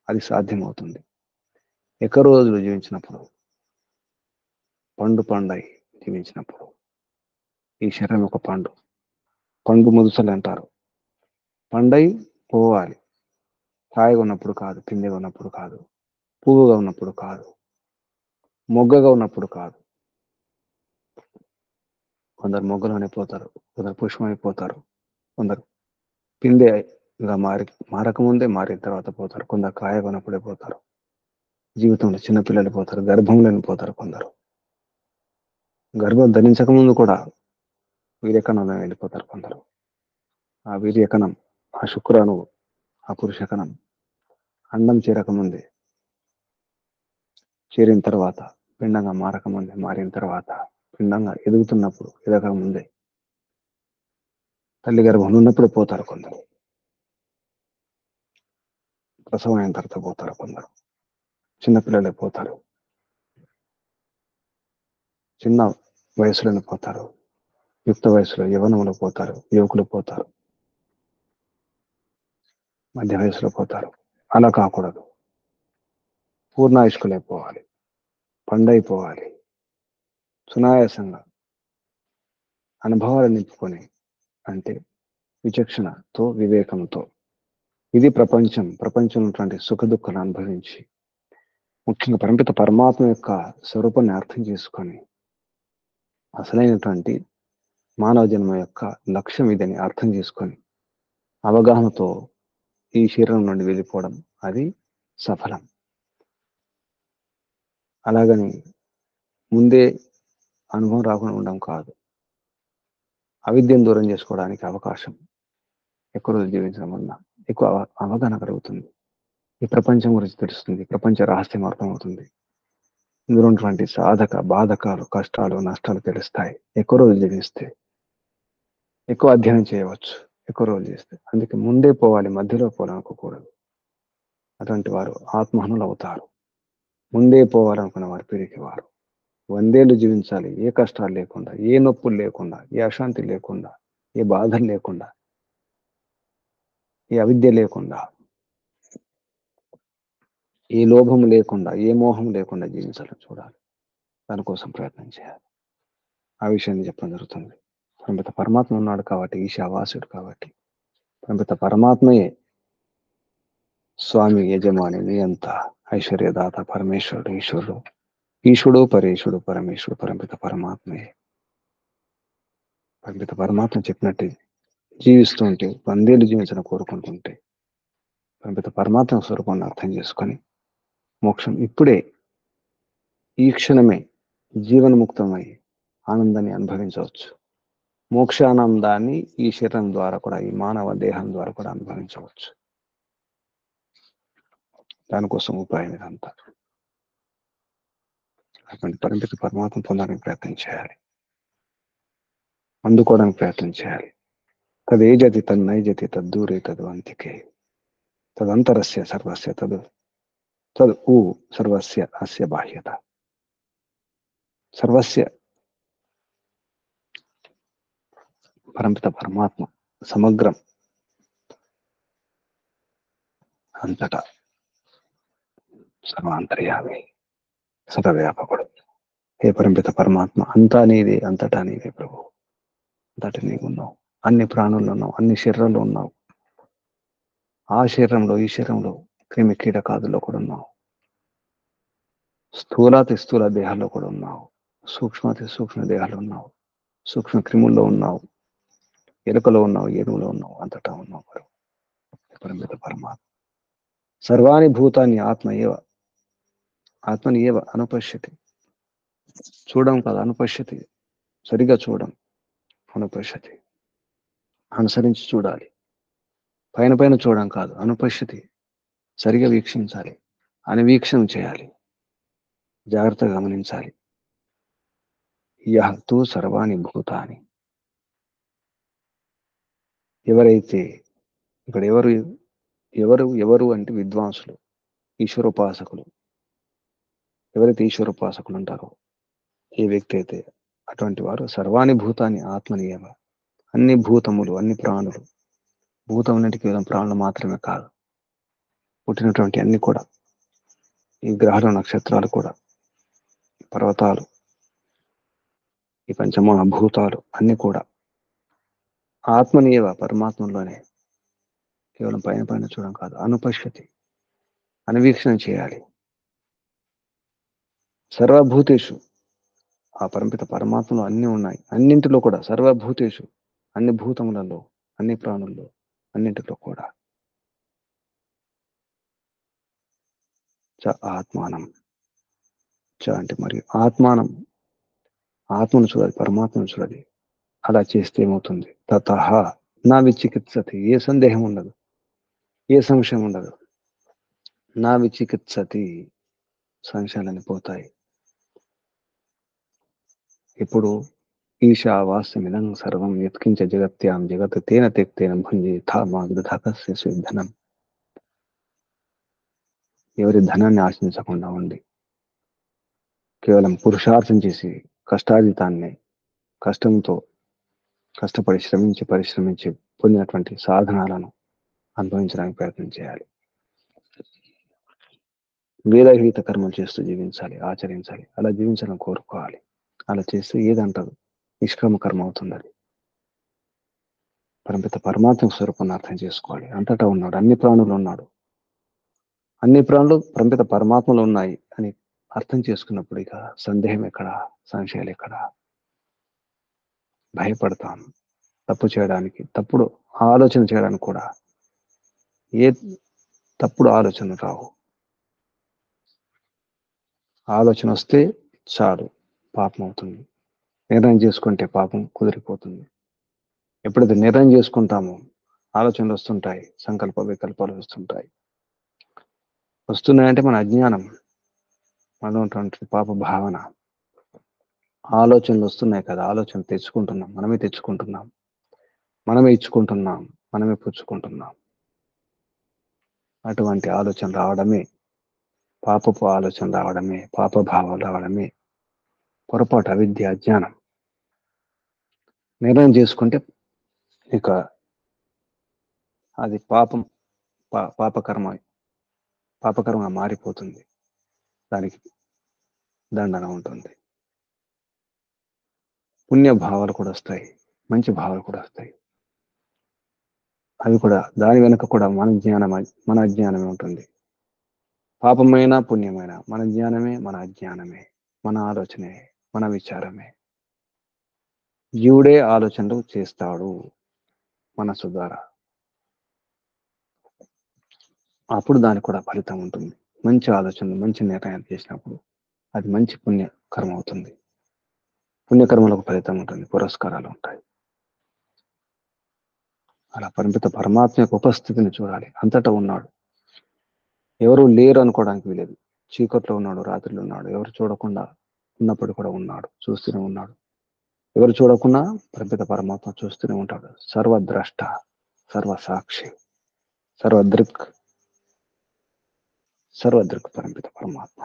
అది సాధ్యమవుతుంది. ఎక్కువ రోజులు జీవించినప్పుడు, పండై జీవించినప్పుడు. ఈ శరీరం ఒక పండు ముదుసలు అంటారు. పండై పోవాలి, కాయగా ఉన్నప్పుడు కాదు, పిందెగా ఉన్నప్పుడు కాదు, పువ్వుగా ఉన్నప్పుడు కాదు, మొగ్గగా ఉన్నప్పుడు కాదు. కొందరు మొగ్గలోనే పోతారు, కొందరు పుష్పమైపోతారు, కొందరు పిందెగా మారకముందే మారిన తర్వాత పోతారు, కొందరు కాయగా ఉన్నప్పుడే పోతారు. జీవితంలో చిన్నపిల్లలు పోతారు, గర్భంలోనే పోతారు. కొందరు గర్భం ధరించక ముందు కూడా వీర్యకణంలో వెళ్ళిపోతారు. కొందరు ఆ వీర్యకణం, ఆ శుక్రాణువు, ఆ పురుషకణం అండం చేరకముందే, చేరిన తర్వాత పిండంగా మారకముందే, మారిన తర్వాత పిండంగా ఎదుగుతున్నప్పుడు, ఎదగక ముందే, తల్లి గర్భంలో ఉన్నప్పుడు పోతారు. కొందరు ప్రసవం అయిన తర్వాత పోతారు. కొందరు చిన్నపిల్లలే పోతారు, చిన్న వయసులోనే పోతారు, యుక్త వయసులో యవనంలో పోతారు, యువకులు పోతారు, మధ్య వయసులో పోతారు. అలా కాకూడదు, పూర్ణాయుష్కులైపోవాలి, పండైపోవాలి. సునాయాసంగా అనుభవాలు నింపుకొని, అంటే విచక్షణతో, వివేకంతో, ఇది ప్రపంచంలో ఉన్నటువంటి సుఖ దుఃఖాలు అనుభవించి, ముఖ్యంగా పరిమిత పరమాత్మ యొక్క స్వరూపాన్ని అర్థం చేసుకొని, అసలైనటువంటి మానవ జన్మ యొక్క లక్ష్యం ఇదని అర్థం చేసుకొని, అవగాహనతో ఈ శరీరం నుండి వెళ్ళిపోవడం, అది సఫలం. అలాగని ముందే అనుభవం రాకుండా ఉండడం కాదు. అవిద్యను దూరం చేసుకోవడానికి అవకాశం ఎక్కువ రోజులు జీవించడం వల్ల ఎక్కువ అవగాహన కలుగుతుంది. ఈ ప్రపంచం గురించి తెలుస్తుంది, ప్రపంచ రహస్యం అర్థమవుతుంది. ఇందులో ఉన్నటువంటి బాధకాలు, కష్టాలు, నష్టాలు తెలుస్తాయి. ఎక్కువ రోజులు జీవిస్తే ఎక్కువ అధ్యయనం చేయవచ్చు, ఎక్కువ రోజులు చేస్తే. అందుకే ముందే పోవాలి, మధ్యలో పోవాలనుకోకూడదు. అటువంటి వారు ఆత్మహనులు అవుతారు. ముందే పోవాలనుకున్న వారు పిరికివారు. 100 ఏళ్ళు జీవించాలి, ఏ కష్టాలు లేకుండా, ఏ నొప్పులు లేకుండా, ఏ అశాంతి లేకుండా, ఏ బాధలు లేకుండా. ఈ అవిద్య లేకుండా, ఏ లోభం లేకుండా, ఏ మోహం లేకుండా జీవించాలని చూడాలి. దానికోసం ప్రయత్నం చేయాలి. ఆ విషయాన్ని చెప్పడం జరుగుతుంది. పరిమిత పరమాత్మ ఉన్నాడు కాబట్టి, ఈశావాసుడు కాబట్టి, పరిమిత పరమాత్మయే స్వామి, యజమాని, నియంత, ఐశ్వర్యదాత, పరమేశ్వరుడు, ఈశ్వరుడు, ఈశ్వరుడు, పరేశుడు, పరమేశ్వరుడు, పరిమిత పరమాత్మయే. పరిమిత పరమాత్మ చెప్పినట్టు జీవిస్తూ ఉంటే, 100 ఏళ్ళు జీవించడం కోరుకుంటుంటే, పరిమిత పరమాత్మ స్వరూపాన్ని అర్థం చేసుకొని మోక్షం ఇప్పుడే, ఈ క్షణమే జీవన్ముక్తమై ఆనందాన్ని అనుభవించవచ్చు. మోక్షానందాన్ని ఈ శరీరం ద్వారా కూడా, ఈ మానవ దేహం ద్వారా కూడా అనుభవించవచ్చు. దానికోసం ఉపాయం ఇదంతా. అటువంటి పరిమిత పరమాత్మ పొందడానికి ప్రయత్నం చేయాలి, అందుకోవడానికి ప్రయత్నం చేయాలి. తదేజతి తన్నైజతి తద్దూరే తద్వంతికే తదంతరస్య సర్వస్య తద్ ఊ సర్వస్య అస్య బాహ్యత. సర్వస్య పరమిత పరమాత్మ సమగ్రం, అంతటా సర్వాంతర్యామి, సర్వవ్యాపకుడు. హే పరిమిత పరమాత్మ, అంతా నీదే, అంతటా నీదే ప్రభు. అంతటా నీవు ఉన్నావు, అన్ని ప్రాణుల్లో ఉన్నావు, అన్ని శరీరంలో ఉన్నావు. ఆ శరీరంలో, ఈ శరీరంలో, క్రిమి కీటకాదుల్లో కూడా ఉన్నావు. స్థూలాతి స్థూల దేహాల్లో కూడా ఉన్నావు. సూక్ష్మాతి సూక్ష్మ దేహాల్లో ఉన్నావు. సూక్ష్మ క్రిముల్లో ఉన్నావు, ఎలుకలో ఉన్నావు, ఏనుగులో ఉన్నావు, అంతటా ఉన్నావు ప్రభు. పరిమిత పరమాత్మ సర్వాణి భూతాన్ని ఆత్మ ఏవ, ఆత్మని ఏవ అనుపశ్యతి. చూడం కాదు, అనుపశ్యతి. సరిగా చూడం, అనుపశ్యతి. అనుసరించి చూడాలి. పైన పైన చూడడం కాదు, అనుపశ్యతి. సరిగా వీక్షించాలి, అనువీక్షణ చేయాలి, జాగ్రత్తగా గమనించాలి. యహ తు సర్వాణి భూతాని. ఎవరైతే, ఇక్కడ ఎవరు ఎవరు ఎవరు అంటే విద్వాంసులు, ఈశ్వరోపాసకులు. ఎవరైతే ఈశ్వరోపాసకులు ఉంటారో, ఏ వ్యక్తి అయితే అటువంటి వారు సర్వాణి భూతాన్ని ఆత్మని ఏవ, అన్ని భూతములు, అన్ని ప్రాణులు. భూతం అంటే కేవలం ప్రాణులు మాత్రమే కాదు, పుట్టినటువంటి అన్ని కూడా, ఈ గ్రహాలు, నక్షత్రాలు కూడా, పర్వతాలు, ఈ పంచమహాభూతాలు అన్ని కూడా ఆత్మని ఏవ, పరమాత్మలోనే. కేవలం పైన పైన చూడడం కాదు, అనుపశ్యతి, అనువీక్షణ చేయాలి. సర్వభూతేషు, ఆ పరమిత పరమాత్మలో అన్ని ఉన్నాయి, అన్నింటిలో కూడా. సర్వభూతేషు, అన్ని భూతములలో, అన్ని ప్రాణుల్లో, అన్నింటిలో కూడా. చ ఆత్మానం, చ అంటే మరి ఆత్మానం, ఆత్మను చూడాలి, పరమాత్మను చూడాలి. అలా చేస్తే ఏమవుతుంది? తతః నా విచికిత్సతి, ఏ సందేహం ఉండదు, ఏ సంశయం ఉండదు. నా విచికిత్సతి, సంశయాలని పోతాయి. ఇప్పుడు ఈశావాస్యమిదం సర్వం యత్కించ జగత్యాం జగత్ తేన తెక్తేన భుంజి థా మా వృథాకస్య స్విద్ధనం. ఎవరి ధనాన్ని ఆశించకుండా ఉండి, కేవలం పురుషార్థం చేసి, కష్టార్జితాన్ని, కష్టంతో కష్టపడి పరిశ్రమించి పొందినటువంటి సాధనాలను అనుభవించడానికి ప్రయత్నం చేయాలి. వేదహిత కర్మలు చేస్తూ జీవించాలి, ఆచరించాలి. అలా జీవించాలని కోరుకోవాలి. అలా చేస్తే ఏదంటారు? నిష్క్రమ కర్మ అవుతుంది. అది పరమిత పరమాత్మ స్వరూపాన్ని అర్థం చేసుకోవాలి. అంతటా ఉన్నాడు, అన్ని ప్రాణులు ఉన్నాడు, అన్ని ప్రాణులు పరమిత పరమాత్మలు ఉన్నాయి అని అర్థం చేసుకున్నప్పుడు ఇక సందేహం ఎక్కడ, సంశయాలు ఎక్కడ? భయపడతాం తప్పు చేయడానికి, తప్పుడు ఆలోచన చేయడానికి కూడా. ఏ తప్పుడు ఆలోచన రావు. ఆలోచన వస్తే చాలు, పాపం అవుతుంది. నిర్ణయం చేసుకుంటే పాపం కుదిరిపోతుంది. ఎప్పుడైతే నిర్ణయం చేసుకుంటామో ఆలోచనలు వస్తుంటాయి, సంకల్ప వికల్పాలు వస్తుంటాయి. వస్తున్నాయంటే మన అజ్ఞానం, మనలో ఉన్నటువంటి పాప భావన. ఆలోచనలు వస్తున్నాయి కదా, ఆలోచన తెచ్చుకుంటున్నాం, మనమే తెచ్చుకుంటున్నాం, మనమే ఇచ్చుకుంటున్నాం, మనమే పుచ్చుకుంటున్నాం. అటువంటి ఆలోచన రావడమే, పాపపు ఆలోచన రావడమే, పాప భావాలు రావడమే పొరపాటు, అవిద్య, అజ్ఞానం. నిర్ణయం చేసుకుంటే ఇక అది పాపకర్మగా మారిపోతుంది. దానికి దండన ఉంటుంది. పుణ్య భావాలు కూడా వస్తాయి, మంచి భావాలు కూడా వస్తాయి. అవి కూడా దాని వెనుక కూడా మన అజ్ఞానమే ఉంటుంది. పాపమైన పుణ్యమైన మన జ్ఞానమే, మన అజ్ఞానమే, మన ఆలోచనే, మన విచారమే. జీవుడే ఆలోచనలు చేస్తాడు మనసు ద్వారా. అప్పుడు దానికి కూడా ఫలితం ఉంటుంది. మంచి ఆలోచనలు, మంచి నిర్ణయాలు చేసినప్పుడు అది మంచి పుణ్యకర్మ అవుతుంది. పుణ్యకర్మలకు ఫలితం ఉంటుంది, పురస్కారాలు ఉంటాయి. అలా పరిమిత పరమాత్మ యొక్క ఉపస్థితిని చూడాలి. అంతటా ఉన్నాడు, ఎవరు లేరు అనుకోవడానికి వీలేదు. చీకట్లో ఉన్నాడు, రాత్రిలో ఉన్నాడు, ఎవరు చూడకుండా ఉన్నప్పుడు కూడా ఉన్నాడు, చూస్తూనే ఉన్నాడు. ఎవరు చూడకుండా పరిమిత పరమాత్మ చూస్తూనే ఉంటాడు. సర్వద్రష్ట, సర్వసాక్షి, సర్వదృక్ పరిమిత పరమాత్మ.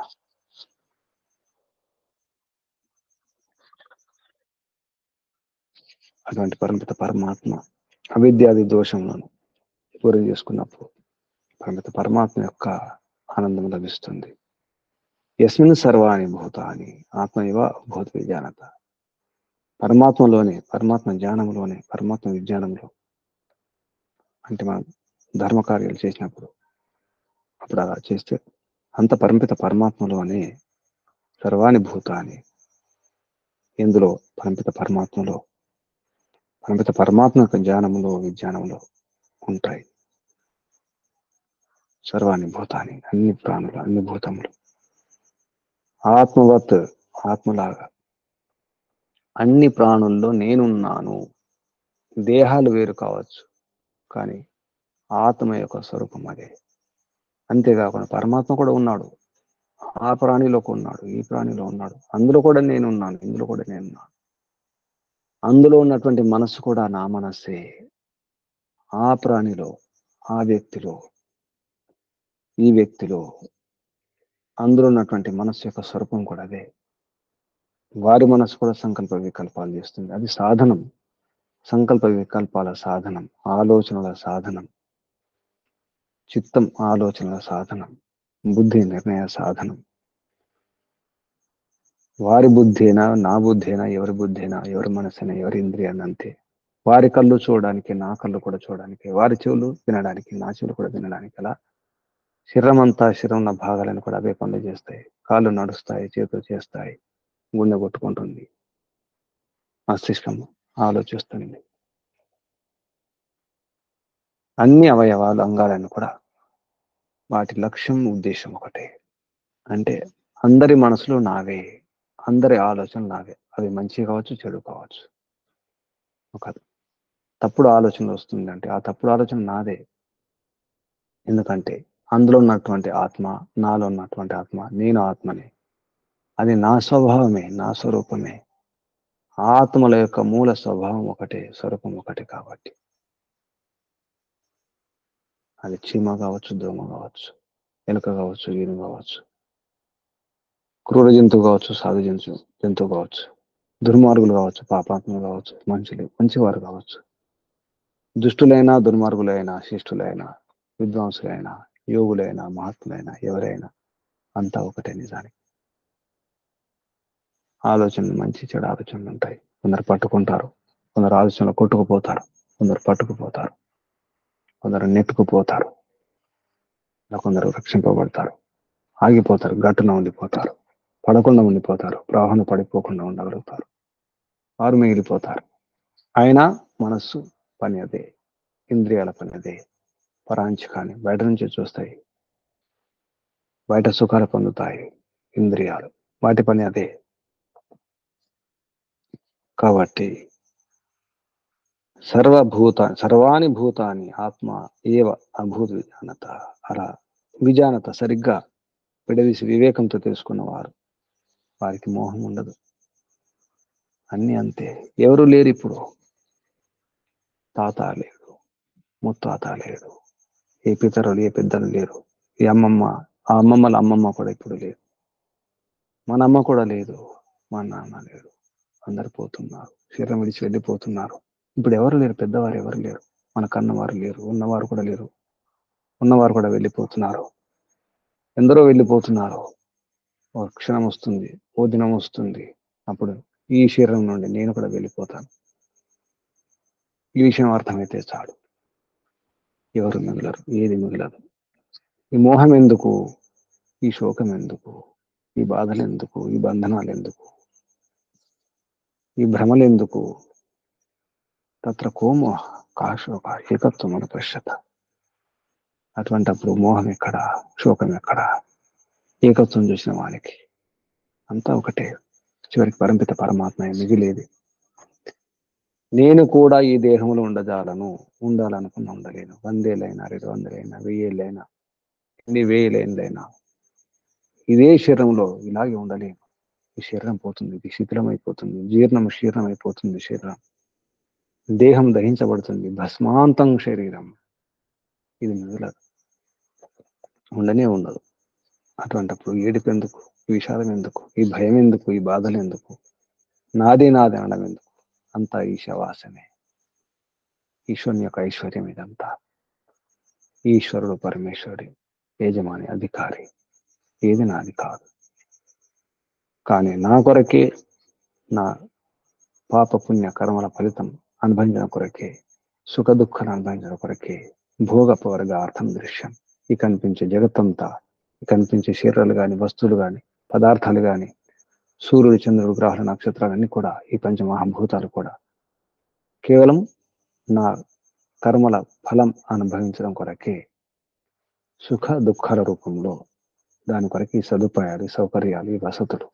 అటువంటి పరిమిత పరమాత్మ అవిద్యాది దోషములను గురి చేసుకున్నప్పుడు పరిమిత పరమాత్మ యొక్క ఆనందం లభిస్తుంది. యస్మిన్ సర్వాణి భూతాని ఆత్మ ఇవ భూత విజ్ఞానత. పరమాత్మ జ్ఞానంలోనే, పరమాత్మ విజ్ఞానంలో అంటే మనం ధర్మకార్యాలు చేసినప్పుడు అప్పుడు అలా చేస్తే అంత పరిమిత పరమాత్మలోనే సర్వాణి భూతాని, ఎందులో పరిమిత పరమాత్మ యొక్క జ్ఞానంలో, విజ్ఞానంలో ఉంటాయి. సర్వాణి భూతాని, అన్ని ప్రాణులు, అన్ని భూతములు ఆత్మవత్, ఆత్మలాగా అన్ని ప్రాణుల్లో నేనున్నాను. దేహాలు వేరు కావచ్చు, కానీ ఆత్మ యొక్క స్వరూపం అదే. అంతేకాకుండా పరమాత్మ కూడా ఉన్నాడు, ఆ ప్రాణిలో ఉన్నాడు, ఈ ప్రాణిలో ఉన్నాడు. అందులో కూడా నేనున్నాను, ఇందులో కూడా నేనున్నాను. అందులో ఉన్నటువంటి మనస్సు కూడా నా మనస్సే. ఆ ప్రాణిలో, ఆ వ్యక్తిలో, ఈ వ్యక్తిలో, అందులో ఉన్నటువంటి మనస్సు యొక్క స్వరూపం కూడా అదే. వారి మనస్సు కూడా సంకల్ప వికల్పాలు చేస్తుంది. అది సాధనం, సంకల్ప వికల్పాల సాధనం, ఆలోచనల సాధనం, చిత్తం ఆలోచనల సాధనం, బుద్ధి నిర్ణయ సాధనం. వారి బుద్ధి అయినా, నా బుద్ధి అయినా, ఎవరి బుద్ధి అయినా, ఎవరి మనసైనా, ఎవరి ఇంద్రియాన్ని అంతే. వారి కళ్ళు చూడడానికి, నా కళ్ళు కూడా చూడడానికి, వారి చెవులు వినడానికి, నా చెవులు కూడా వినడానికి. అలా శరీరంలో భాగాలను కూడా అవే పనులు చేస్తాయి. కాళ్ళు నడుస్తాయి, చేతులు చేస్తాయి, గుండె కొట్టుకుంటుంది, మస్తిష్కం ఆలోచిస్తుంది. అన్ని అవయవాలు, అంగాలను కూడా వాటి లక్ష్యం, ఉద్దేశం ఒకటే. అంటే అందరి మనసులు నావే, అందరి ఆలోచనలు నావే. అవి మంచి కావచ్చు, చెడు కావచ్చు. ఒక తప్పుడు ఆలోచన వస్తుందంటే ఆ తప్పుడు ఆలోచన నాదే. ఎందుకంటే అందులో ఉన్నటువంటి ఆత్మ, నాలో ఉన్నటువంటి ఆత్మ, నేను ఆత్మనే. అది నా స్వభావమే, నా స్వరూపమే. ఆత్మల యొక్క మూల స్వభావం ఒకటే, స్వరూపం ఒకటే. కాబట్టి అది చీమ కావచ్చు, దోమ కావచ్చు, ఎలుక కావచ్చు, ఈను కావచ్చు, క్రూర జంతువు కావచ్చు, సాధు జంతువు కావచ్చు, దుర్మార్గులు కావచ్చు, పాపాత్ములు కావచ్చు, మంచివారు కావచ్చు, దుష్టులైనా, దుర్మార్గులైనా, శిష్టులైనా, విద్వాంసులైనా, యోగులైనా, మహాత్ములైనా, ఎవరైనా అంతా ఒకటే. నిజానికి ఆలోచనలు, మంచి చెడు ఆలోచనలు ఉంటాయి. కొందరు పట్టుకుంటారు, కొందరు ఆలోచనలు కొట్టుకుపోతారు, కొందరు పట్టుకుపోతారు, కొందరు నెట్టుకుపోతారు, కొందరు రక్షింపబడతారు, ఆగిపోతారు, గట్టున ఉండిపోతారు, పడకుండా ఉండిపోతారు, ప్రవాహం పడిపోకుండా ఉండగలుగుతారు, వారు మిగిలిపోతారు. అయినా మనస్సు పని అదే, ఇంద్రియాల పని అదే. పరాంచికాన్ని బయట నుంచి చూస్తాయి, బయట సుఖాలు పొందుతాయి ఇంద్రియాలు, వాటి పని అదే. కాబట్టి సర్వాణి భూతాన్ని ఆత్మ ఏవ అభూత విజానత. అలా విజానత సరిగ్గా విడదీసి వివేకంతో తెలుసుకున్నవారు, వారికి మోహం ఉండదు. అన్ని అంతే. ఎవరు లేరు ఇప్పుడు. తాత లేడు, ముత్తాత లేడు, ఏ పితరులు, ఏ పెద్దలు లేరు. ఈ అమ్మమ్మ, ఆ అమ్మమ్మల అమ్మమ్మ కూడా ఇప్పుడు లేదు. మన అమ్మ కూడా లేదు, మా నాన్న లేడు. అందరు పోతున్నారు, శరీరం విడిచి వెళ్ళిపోతున్నారు. ఇప్పుడు ఎవరు లేరు, పెద్దవారు ఎవరు లేరు. మన కన్నవారు లేరు, ఉన్నవారు కూడా లేరు. ఉన్నవారు కూడా వెళ్ళిపోతున్నారు. ఎందరో వెళ్ళిపోతున్నారు. ఓ క్షణం వస్తుంది, ఓ దినం వస్తుంది, అప్పుడు ఈ శరీరం నుండి నేను కూడా వెళ్ళిపోతాను. ఈ విషయం అర్థమైతే చాలు, ఎవరు మిగలరు, ఏది మిగలదు. ఈ మోహం ఎందుకు, ఈ శోకం ఎందుకు, ఈ బాధలు ఎందుకు, ఈ బంధనాలు ఎందుకు, ఈ భ్రమలు ఎందుకు? తత్ర కోమోహ కాశోక ఏకత్వం అనుపశ్యత. అటువంటప్పుడు మోహం ఎక్కడ, శోకం ఎక్కడ? ఏకత్వం చూసిన వానికి అంతా ఒకటే. చివరికి పరంపిత పరమాత్మ మిగిలేది. నేను కూడా ఈ దేహంలో ఉండజాలను, ఉండాలనుకున్న ఉండలేను. 100 ఏళ్ళైనా, 200 అయినా, 1000 ఏళ్ళైనా, ఎన్ని 1000 ఏళ్ళైనా ఇదే శరీరంలో ఇలాగే ఉండలేను. ఈ శరీరం పోతుంది, ఇది శిథిలమైపోతుంది, శీర్ణమైపోతుంది. శరీరం, దేహం దహించబడుతుంది, భస్మాంతం శరీరం. ఇది మిగలదు, ఉండనే ఉండదు. అటువంటప్పుడు ఏడుపు ఎందుకు, ఈ విషాదం ఎందుకు, ఈ భయం ఎందుకు, ఈ బాధలు ఎందుకు, నాదే అనడం ఎందుకు? అంతా ఈశవాసమే. ఈశ్వరుని యొక్క ఐశ్వర్యం ఇదంతా. ఈశ్వరుడు, పరమేశ్వరుడు, యజమాని, అధికారి. ఏది నాది కాదు. కానీ నా కొరకే, నా పాప పుణ్య కర్మల ఫలితం అనుభవించిన కొరకే, సుఖ దుఃఖాలు అనుభవించిన కొరకే, భోగపవర్గార్థం దృశ్యం. ఈ కనిపించే జగత్తంతా, ఈ కనిపించే శరీరాలు కానీ, వస్తువులు కానీ, పదార్థాలు కానీ, సూర్యుడు, చంద్రుడు, గ్రహాలు, నక్షత్రాలన్నీ కూడా, ఈ పంచమహాభూతాలు కూడా కేవలం నా కర్మల ఫలం అనుభవించడం కొరకే, సుఖ దుఃఖాల రూపంలో. దాని కొరకు ఈ సదుపాయాలు, సౌకర్యాలు, ఈ వసతులు.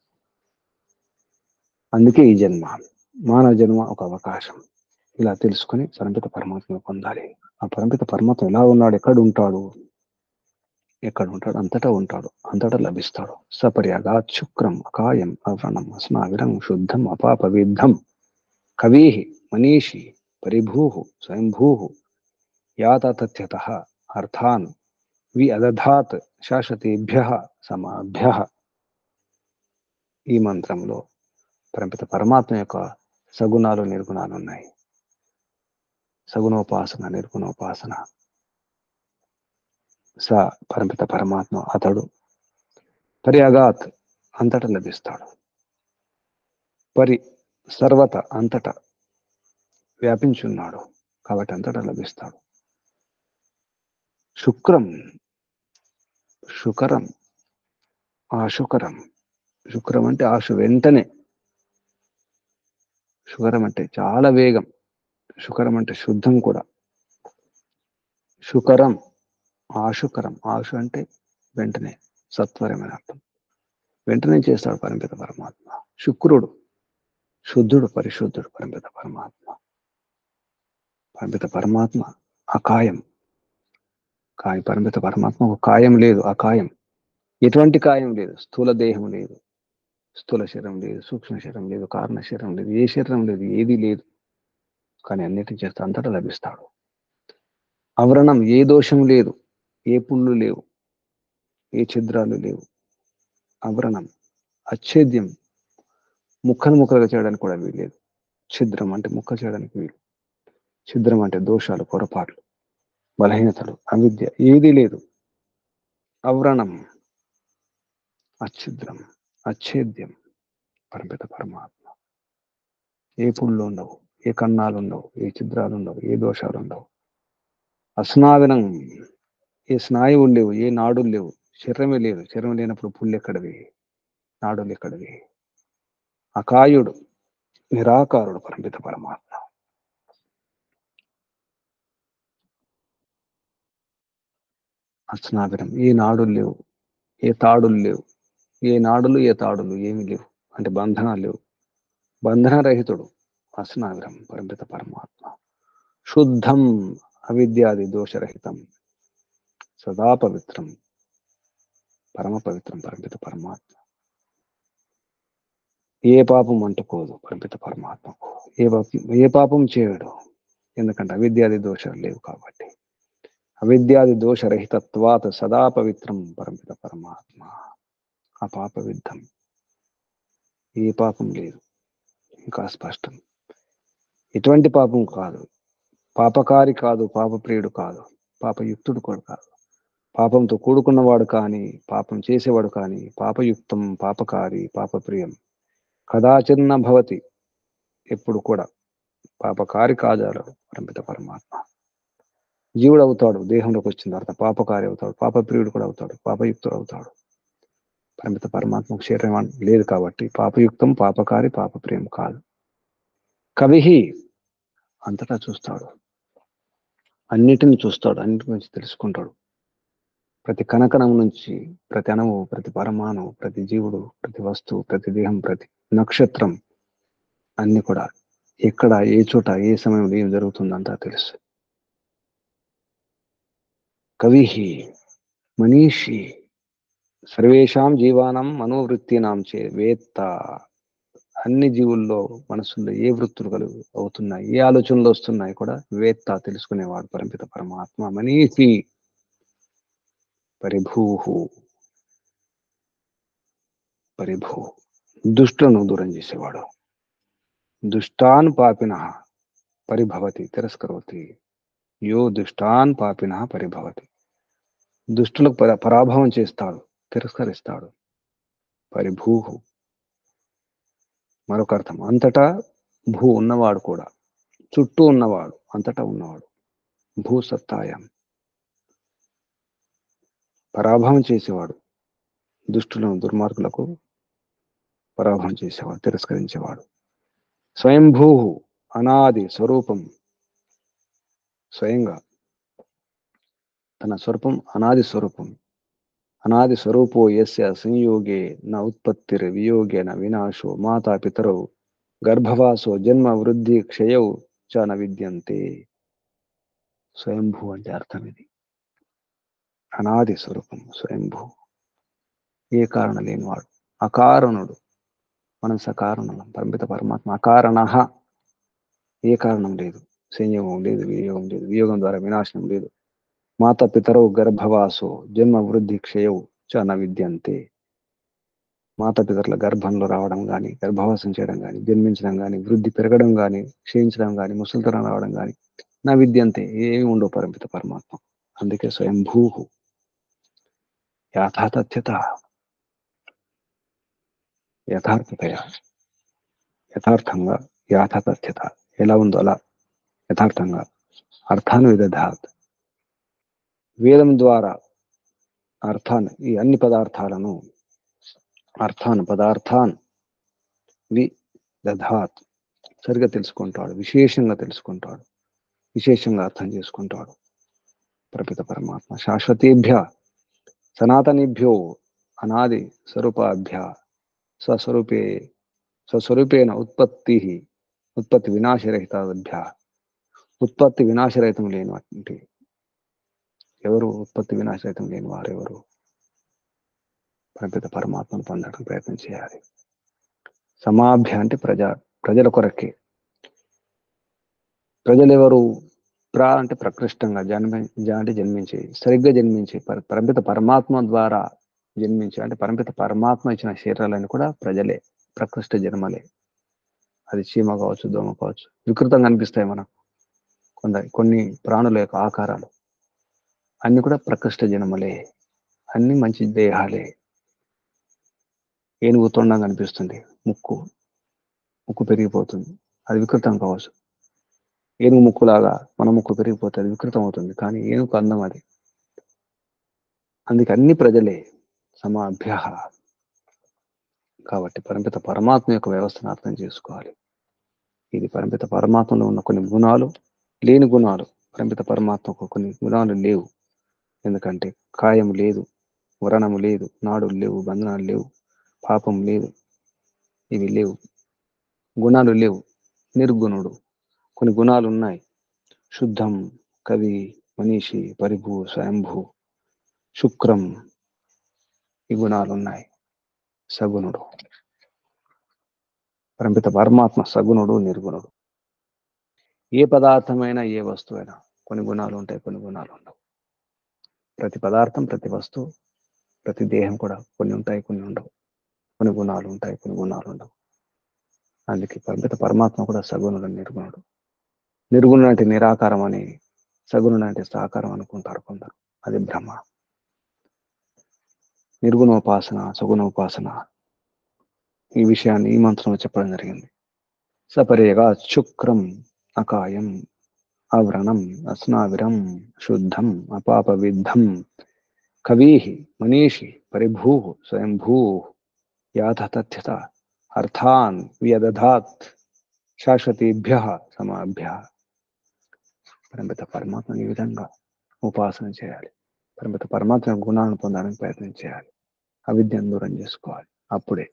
అందుకే ఈ జన్మ, మానవ జన్మ ఒక అవకాశం. ఇలా తెలుసుకుని పరంపిత పరమాత్మ పొందాలి. ఆ పరంపిత పరమాత్మ ఎలా ఉన్నాడు, ఎక్కడ ఉంటాడు? అంతటా ఉంటాడు, అంతటా లభిస్తాడు. సపర్యగా శుక్రం అకాయం అవ్రణం అస్మావిరం శుద్ధం అపాపవిద్ధం కవీ మనీషి పరిభూ స్వయంభూ యాతథ్యత అర్థాన్ వి అదధాత్ శాశ్వతేభ్య సమాభ్య. ఈ మంత్రంలో పరంపిత పరమాత్మ యొక్క సగుణాలు, నిర్గుణాలు ఉన్నాయి. సగుణోపాసన, నిర్గుణోపాసన. పరంపిత పరమాత్మ అతడు పర్యాగాత్ అంతటా లభిస్తాడు. సర్వత అంతటా వ్యాపించున్నాడు కాబట్టి అంతటా లభిస్తాడు. శుక్రం, శుకరం, ఆశుకరం. శుక్రం అంటే ఆశు, వెంటనే. శుకరం అంటే చాలా వేగం. శుకరం అంటే శుద్ధం కూడా. శుకరం, ఆశుకరం. ఆశు అంటే వెంటనే, సత్వరమైన అర్థం. వెంటనే చేస్తాడు పరమిత పరమాత్మ. శుక్రుడు శుద్ధుడు, పరిశుద్ధుడు పరమిత పరమాత్మ. పరమిత పరమాత్మ అకాయం. కానీ పరమిత పరమాత్మకు కాయం లేదు, అకాయం. ఎటువంటి కాయం లేదు. స్థూల దేహం లేదు, స్థూల శరీరం లేదు, సూక్ష్మ శరీరం లేదు, కారణ శరీరం లేదు, ఏ శరీరం లేదు, ఏది లేదు. కానీ అన్నిటిని చేస్తే అంతటా లభిస్తాడు. అవరణం, ఏ దోషం లేదు, ఏ పుళ్ళు లేవు, ఏ ఛిద్రాలు లేవు. అవరణం, అచ్ఛేద్యం, ముక్కలుగా చేయడానికి కూడా వీల్లేదు. ఛిద్రం అంటే ముక్క చేయడానికి వీలు. ఛిద్రం అంటే దోషాలు, పొరపాట్లు, బలహీనతలు, అవిద్య ఏదీ లేదు. అవరణం, అచ్ఛిద్రం, అచ్ఛేద్యం పరమిత పరమాత్మ. ఏ పుళ్ళు ఉండవు, ఏ కన్నాలు ఉండవు, ఏ ఛిద్రాలు ఉండవు, ఏ దోషాలు ఉండవు. అస్నావినం, ఏ స్నాయువులు లేవు, ఏ నాడులు లేవు. శరీరమే లేదు. శరీరం లేనప్పుడు పుళ్ళు ఎక్కడవి, నాడులు ఎక్కడవి? అకాయుడు, నిరాకారుడు పరమిత పరమాత్మ. అస్నావినం, ఏ నాడులు లేవు, ఏ తాడులు లేవు. ఏ నాడులు, ఏ తాడులు ఏమి లేవు. అంటే బంధనాలు లేవు. బంధనరహితుడు అస్నావిరం పరమిత పరమాత్మ. శుద్ధం, అవిద్యాది దోషరహితం, సదా పవిత్రం, పరమ పవిత్రం పరమిత పరమాత్మ. ఏ పాపం అంటుకోదు పరమిత పరమాత్మకు. ఏ పాపం చేయడు. ఎందుకంటే అవిద్యాది దోషాలు లేవు కాబట్టి. అవిద్యాది దోషరహితత్వాత్ సదా పవిత్రం పరమిత పరమాత్మ. అపాపవిద్ధం, ఏ పాపం లేదు. ఇంకా స్పష్టం, ఎటువంటి పాపం కాదు. పాపకారి కాదు, పాపప్రియుడు కాదు, పాపయుక్తుడు కూడా కాదు. పాపంతో కూడుకున్నవాడు కానీ, పాపం చేసేవాడు కానీ, పాపయుక్తం, పాపకారి, పాపప్రియం కదాచిన్న భవతి. ఎప్పుడు కూడా పాపకారి కాజాలడు పరమిత పరమాత్మ. జీవుడు అవుతాడు, దేహంలోకి వచ్చిన తర్వాత పాపకారి అవుతాడు, పాపప్రియుడు కూడా అవుతాడు, పాపయుక్తుడు అవుతాడు. పరమిత పరమాత్మకు శరీరం లేదు కాబట్టి పాపయుక్తం, పాపకారి, పాపప్రియం కాదు. కవిహి అంతటా చూస్తాడు, అన్నిటిని చూస్తాడు, అన్నిటి గురించి తెలుసుకుంటాడు. ప్రతి కణకణం నుంచి, ప్రతి అణువు, ప్రతి పరమాణువు, ప్రతి జీవుడు, ప్రతి వస్తువు, ప్రతి దేహం, ప్రతి నక్షత్రం అన్ని కూడా ఎక్కడ, ఏ చోట, ఏ సమయంలో ఏం జరుగుతుందంతా తెలుసు. కవిహి మనీషి సర్వేషాం జీవానం మనోవృత్తినాం చే వేత్త. అన్ని జీవుల్లో మనసుల్లో ఏ వృత్తులు కలుగు అవుతున్నాయి, ఏ ఆలోచనలు వస్తున్నాయి కూడా వేత్త, తెలుసుకునేవాడు పరమిత పరమాత్మ. మనీషి పరిభూహు, పరిభూ దుష్టులను దూరం చేసేవాడు. దుష్టాన్ పాపిన పరిభవతి తిరస్కరోతి. యో దుష్టాన్ పాపిన పరిభవతి. దుష్టులకు పరాభవం చేస్తాడు, తిరస్కరిస్తాడు. పరిభూహు మరొక అర్థం అంతటా భూ ఉన్నవాడు కూడా, చుట్టూ ఉన్నవాడు, అంతటా ఉన్నవాడు. భూసత్తాయం పరాభవం చేసేవాడు, దుష్టులను, దుర్మార్గులకు పరాభవం చేసేవాడు, తిరస్కరించేవాడు. స్వయంభూ అనాది స్వరూపం, స్వయంగా తన స్వరూపం అనాది స్వరూపం. అనాది స్వరూపో యస్య సంయోగే న ఉత్పత్తిర్ వియోగేన వినాశో మాతా పితరౌ గర్భవాసో జన్మ వృద్ధి క్షయౌ చ న విద్యంతే. స్వయంభూ అంటే అర్థం ఇది. అనాది స్వరూపం స్వయంభూ, ఏ కారణం లేనివాడు, అకారణుడు. మనం సకారణం, పరమిత పరమాత్మ అకారణ, ఏ కారణం లేదు, సంయోగం లేదు, వియోగం లేదు, వియోగం ద్వారా వినాశనం లేదు. మాత పితరౌ గర్భవాసో జన్మ వృద్ధి క్షయౌ చ న విద్యంతే. మాతాపితరుల గర్భంలో రావడం కానీ, గర్భవాసం చేయడం కానీ, జన్మించడం కానీ, వృద్ధి పెరగడం కానీ, క్షీణించడం కానీ, ముసలితనం రావడం కానీ నా విద్యంతే, ఏమి ఉండవు పరమిత పరమాత్మ. అందుకే స్వయంభూ యథాతథ్యత, యథార్థతయ, యథార్థంగా, యథాతథ్యత ఎలా ఉందో అలా యథార్థంగా అర్థాన్ని విదధాత్. వేదం ద్వారా అర్థాన్ని, ఈ అన్ని పదార్థాలను, పదార్థాన్ విదధాత్ సరిగా తెలుసుకుంటాడు, విశేషంగా తెలుసుకుంటాడు, విశేషంగా అర్థం చేసుకుంటాడు పరమిత పరమాత్మ. శాశ్వతేభ్య సనాతనేభ్యో అనాది స్వరూపాభ్య స్వస్వరూపేణ ఉత్పత్తి వినాశరహితాభ్య. ఉత్పత్తి వినాశరహితం లేనివంటి ఎవరు, ఉత్పత్తి వినాశరహితం లేని వారు ఎవరు? పరమిత పరమాత్మను పొందడానికి ప్రయత్నం చేయాలి. సమాభ్య అంటే ప్రజల కొరకే. ప్రజలు ఎవరు? అంటే ప్రకృష్టంగా జన్మించి, సరిగ్గా జన్మించి, పరమిత పరమాత్మ ద్వారా జన్మించి, అంటే పరమిత పరమాత్మ ఇచ్చిన శరీరాలన్నీ కూడా ప్రజలే, ప్రకృష్ట జన్మలే. అది చీమ కావచ్చు, దోమ కావచ్చు, వికృతంగా అనిపిస్తాయి మనకు కొన్ని ప్రాణుల యొక్క ఆకారాలు, అన్ని కూడా ప్రకృష్ట జన్మలే, అన్ని మంచి దేహాలే. ఏనుగు తొండంగా అనిపిస్తుంది, ముక్కు పెరిగిపోతుంది, అది వికృతం కావచ్చు. ఏనుగు ముక్కులాగా మన ముక్కు పెరిగిపోతే అది వికృతం అవుతుంది, కానీ ఏనుగు అందం అది. అందుకే అన్ని ప్రజలే. సమాభ్య కాబట్టి పరమిత పరమాత్మ యొక్క వ్యవస్థను అర్థం చేసుకోవాలి. ఇది పరమిత పరమాత్మలో ఉన్న కొన్ని గుణాలు, లేని గుణాలు. పరమిత పరమాత్మకు కొన్ని గుణాలు లేవు, ఎందుకంటే కాయం లేదు, వ్రణము లేదు, నాడులు లేవు, బంధనాలు లేవు, పాపం లేదు, ఇవి లేవు, గుణాలు లేవు. నిర్గుణుడు. కొన్ని గుణాలు ఉన్నాయి, శుద్ధం, కవి, మనీషి, పరిభూ, స్వయంభూ, శుక్రం, ఈ గుణాలు ఉన్నాయి. సగుణుడు. పరమిత పరమాత్మ సగుణుడు, నిర్గుణుడు. ఏ పదార్థమైనా, ఏ వస్తువైనా కొన్ని గుణాలు ఉంటాయి, కొన్ని గుణాలు ఉండవు. ప్రతి పదార్థం, ప్రతి వస్తువు, ప్రతి దేహం కూడా కొన్ని ఉంటాయి, కొన్ని ఉండవు. కొన్ని గుణాలు ఉంటాయి, కొన్ని గుణాలు ఉండవు. అందుకే పరమిత పరమాత్మ కూడా సగుణుడు, నిర్గుణుడు. నిర్గుణం అంటే నిరాకారం అని, సగుణం అంటే సాకారం అనుకుంటారు కొందరు. అది భ్రమ. నిర్గుణోపాసన, సగుణోపాసన, ఈ విషయాన్ని ఈ మంత్రంలో చెప్పడం జరిగింది. సపరేగా శుక్రం అకాయం అవ్రణం అస్నావిరం శుద్ధం అపాపవిద్ధం కవీః మనీషి పరిభూ స్వయంభూ యాథ తథ్యత అర్థాన్ వ్యదధాత్ శాశ్వతేభ్యః సమాభ్యః. పరిమిత పరమాత్మని ఈ విధంగా ఉపాసన చేయాలి. పరిమిత పరమాత్మ గుణాలను పొందడానికి ప్రయత్నం చేయాలి. అవిద్యను దూరం చేసుకోవాలి. అప్పుడే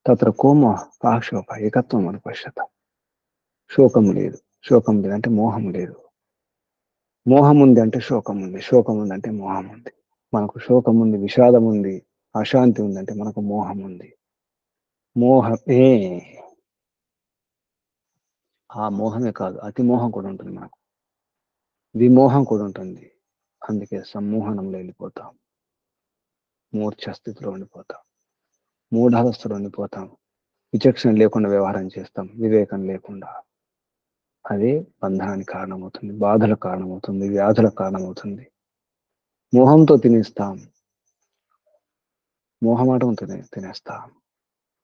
తత్ర కోమ కాశోక ఏకత్వం అనుపశ్యత. శోకం లేదు. శోకం లేదంటే మోహం లేదు. మోహం ఉంది అంటే శోకం ఉంది. శోకం ఉందంటే మోహం ఉంది. మనకు శోకం ఉంది, విషాదం ఉంది, అశాంతి ఉందంటే మనకు మోహం ఉంది. మోహమే, ఆ మోహమే కాదు, అతి మోహం కూడా ఉంటుంది మనకు. విమోహం కూడా ఉంటుంది. అందుకే సమ్మోహనంలో వెళ్ళిపోతాం, మూర్ఛ స్థితిలో ఉండిపోతాం, మూఢావస్థలో ఉండిపోతాం, విచక్షణ లేకుండా వ్యవహారం చేస్తాం, వివేకం లేకుండా. అదే బంధనానికి కారణమవుతుంది, బాధలకు కారణమవుతుంది, వ్యాధులకు కారణమవుతుంది. మోహంతో తినేస్తాం, మోహమాటం తినేస్తాం,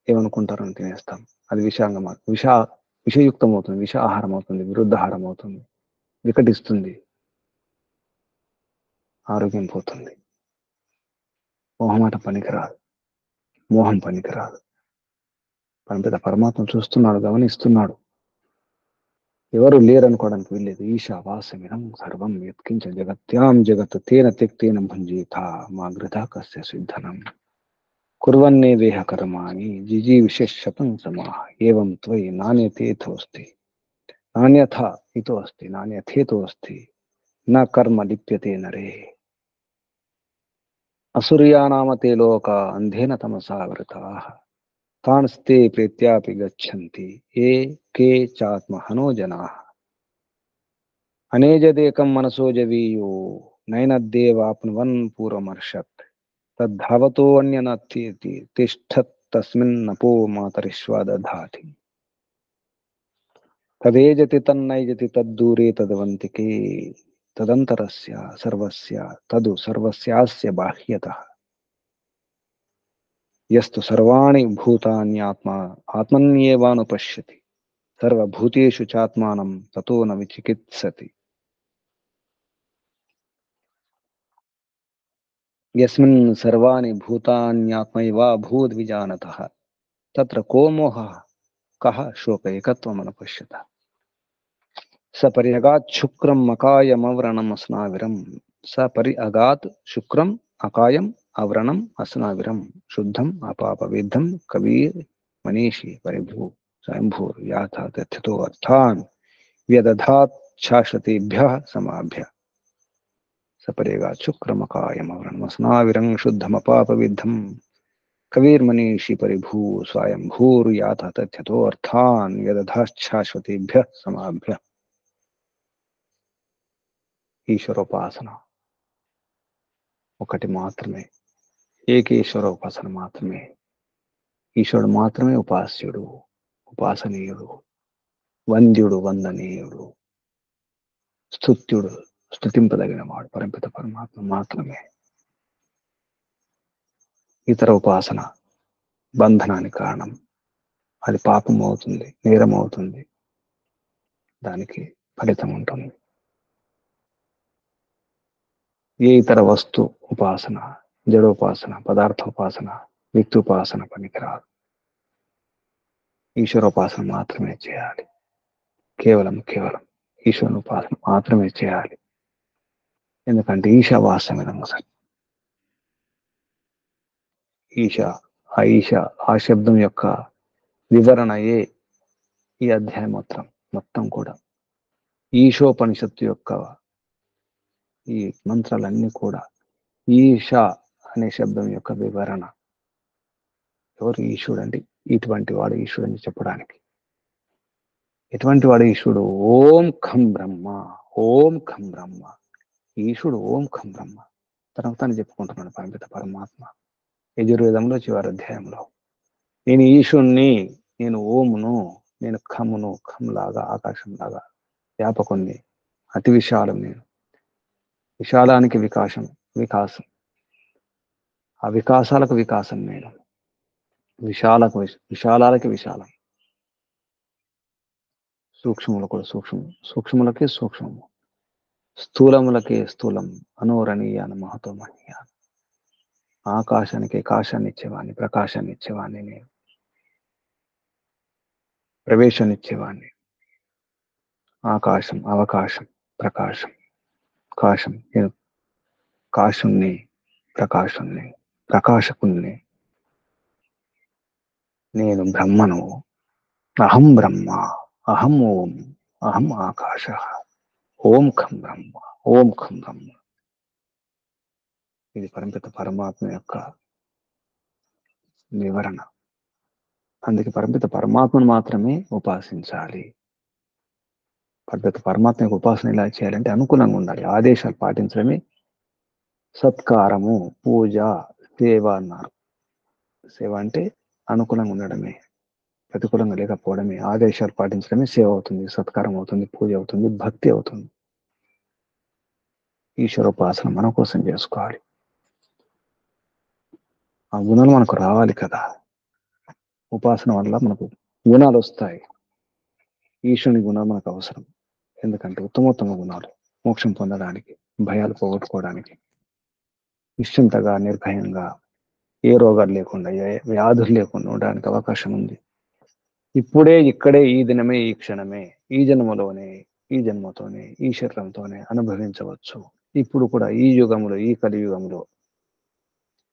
ఏమనుకుంటారని తినేస్తాం. అది విషయుక్తం అవుతుంది, విష ఆహారం అవుతుంది, విరుద్ధాహారం అవుతుంది, వికటిస్తుంది, ఆరోగ్యం పోతుంది. మోహమాట పనికిరాదు, మోహం పనికిరాదు. పంపిత పరమాత్మ చూస్తున్నాడు, గమనిస్తున్నాడు. ఎవరు లేరనుకోవడానికి వీల్లేదు. ఈశావాసమిదం సర్వం యత్కించ జగత్యాం జగత్ తేన త్యక్తేన భుంజీత మా గృధా కస్య సిద్ధనం కుర్వన్నే వేహ కర్మాణి జిజీ విశేషతం సమాహ ఏవం త్వయి నాణ్యతేథోస్తి నాణ్యథ ఇతో అస్తి నాణ్యథేతో అస్తి న కర్మ లిప్యతే నరే. అసూర్యానామ తే లోక అంధేన తమసా వృతాః తాన్స్తే ప్రీత్యాపి గచ్చంతి ఏ కే చాత్మహనో జనాః అనేజదేకం మనసోజవీయో నైనద్దేవాప్నువన్ పూర్వమర్షత్ తద్ధావతో అన్యనత్యేతి తిష్టత్ తస్మిన్నపో మాతరిష్వా దధాతి తదేజతి తన్నైజతి తద్దూరే తదవంతికే తదంతరస్య సర్వస్య తదు సర్వస్యాస్య బాహ్యతః యస్తు సర్వాణి భూతాన్యాత్మ ఆత్మన్యేవానుపశ్యతి సర్వభూతేషు చాత్మానం తతో న విచికిత్సతి. యస్మిన్ సర్వాణి భూతాన్యాత్మైవాభూద్ విజానతః తత్ర కో మోహః కః శోక ఏకత్వమనుపశ్యతః. సపరి అగాత్ శుక్రం అకాయం అవ్రణం అస్నావిరం. సపరి అగాత్ శుక్రం అకాయం అవ్రణం అస్నావిరం శుద్ధం అపాపవిద్ధం కవీర్ మనీషి పరిభూ స్వయంభూర్ యాథ తథ్యతో అర్థాన్ వ్యదధాత్ శాశ్వతేభ్యః సమాభ్యః. సపరేగా శుక్రమకాయం అవ్రణం అస్నావిరం శుద్ధమపాపవిద్ధం కవీర్మనీషి పరిభూ స్వయంభూర్ యాథ తథ్యతో అర్థాన్ వ్యదధాత్ శాశ్వతేభ్యః సమాభ్యః. ఈశ్వరోపాసన ఒకటి మాత్రమే, ఏకేశ్వరోపాసన మాత్రమే. ఈశ్వరుడు మాత్రమే ఉపాస్యుడు, ఉపాసనీయుడు, వంద్యుడు, వందనీయుడు, స్తుత్యుడు, స్తుతింపదగిన వాడు పరమిత పరమాత్మ మాత్రమే. ఇతర ఉపాసన బంధనానికి కారణం. అది పాపం అవుతుంది, నేరం అవుతుంది, దానికి ఫలితం ఉంటుంది. ఏ ఇతర వస్తు ఉపాసన, జడోపాసన, పదార్థోపాసన, వ్యక్తుపాసన పనికిరాదు. ఈశ్వరోపాసన మాత్రమే చేయాలి. కేవలం ఈశ్వరుని ఉపాసన మాత్రమే చేయాలి. ఎందుకంటే ఈశావాస్యమిదం అసలు. ఈశ ఆ శబ్దం యొక్క వివరణయే ఈ అధ్యాయం మొత్తం కూడా. ఈశోపనిషత్తు యొక్క ఈ మంత్రాలన్నీ కూడా ఈశ అనే శబ్దం యొక్క వివరణ. ఎవరు ఈశ్వరుడు అంటే ఇటువంటి వాడు ఈశ్వరుడు అని చెప్పడానికి. ఎటువంటి వాడు ఈశ్వరుడు? ఓం ఖం బ్రహ్మ, ఓం ఖం బ్రహ్మ. ఈశ్వరుడు ఓం ఖం బ్రహ్మ తనకు తాను చెప్పుకుంటున్నాడు పరమిత పరమాత్మ. యజుర్వేదంలో చివరి అధ్యాయంలో నేను ఈశ్వరుణ్ణి, నేను ఓమును, నేను ఖమ్మును, ఖమ్ లాగా ఆకాశం లాగా వ్యాపకుణ్ణి, అతి విశాలం నేను. విశాలానికి వికాసం, ఆ వికాసాలకు వికాసం నేను. విశాలాలకి విశాలం, సూక్ష్మములకు సూక్ష్మం, సూక్ష్మములకే సూక్ష్మము, స్థూలములకే స్థూలం, అనోరణీయాన మహతో మహ్యాన్. ఆకాశానికి కాశాన్ని ఇచ్చేవాడిని, ప్రకాశాన్ని ఇచ్చేవాడిని నేను, ప్రవేశాన్ని ఇచ్చేవాడిని. ఆకాశం, అవకాశం, ప్రకాశం, కాశం, నేను కాశుణ్ణి, ప్రకాశుణ్ణి, ప్రకాశకుణ్ణి. నేను బ్రహ్మను, అహం బ్రహ్మ, అహం ఓం, అహం ఆకాశ, ఓం ఖం బ్రహ్మ, ఓం ఖం బ్రహ్మ. ఇది పరమపిత పరమాత్మ యొక్క వివరణ. అందుకే పరమపిత పరమాత్మను మాత్రమే ఉపాసించాలి. పరమపిత పరమాత్మ యొక్క ఉపాసన ఎలా చేయాలంటే అనుకూలంగా ఉండాలి. ఆదేశాలు పాటించడమే సత్కారము, పూజ, సేవ అన్నారు. సేవ అంటే అనుకూలంగా ఉండడమే, ప్రతికూలంగా లేకపోవడమే. ఆదేశాలు పాటించడమే సేవ అవుతుంది, సత్కారం అవుతుంది, పూజ అవుతుంది, భక్తి అవుతుంది. ఈశ్వరోపాసన మన కోసం చేసుకోవాలి. ఆ గుణాలు మనకు రావాలి కదా. ఉపాసన వల్ల మనకు గుణాలు వస్తాయి. ఈశ్వరుని గుణాలు మనకు అవసరం. ఎందుకంటే ఉత్తమోత్తమ గుణాలు మోక్షం పొందడానికి, భయాలు పోగొట్టుకోవడానికి, నిశ్చింతగా, నిర్భయంగా, ఏ రోగాలు లేకుండా, ఏ వ్యాధులు లేకుండా ఉండడానికి అవకాశం ఉంది. ఇప్పుడే, ఇక్కడే, ఈ దినమే, ఈ క్షణమే, ఈ జన్మలోనే, ఈ జన్మతోనే, ఈ శరీరంతోనే అనుభవించవచ్చు. ఇప్పుడు కూడా ఈ యుగంలో, ఈ కలియుగంలో,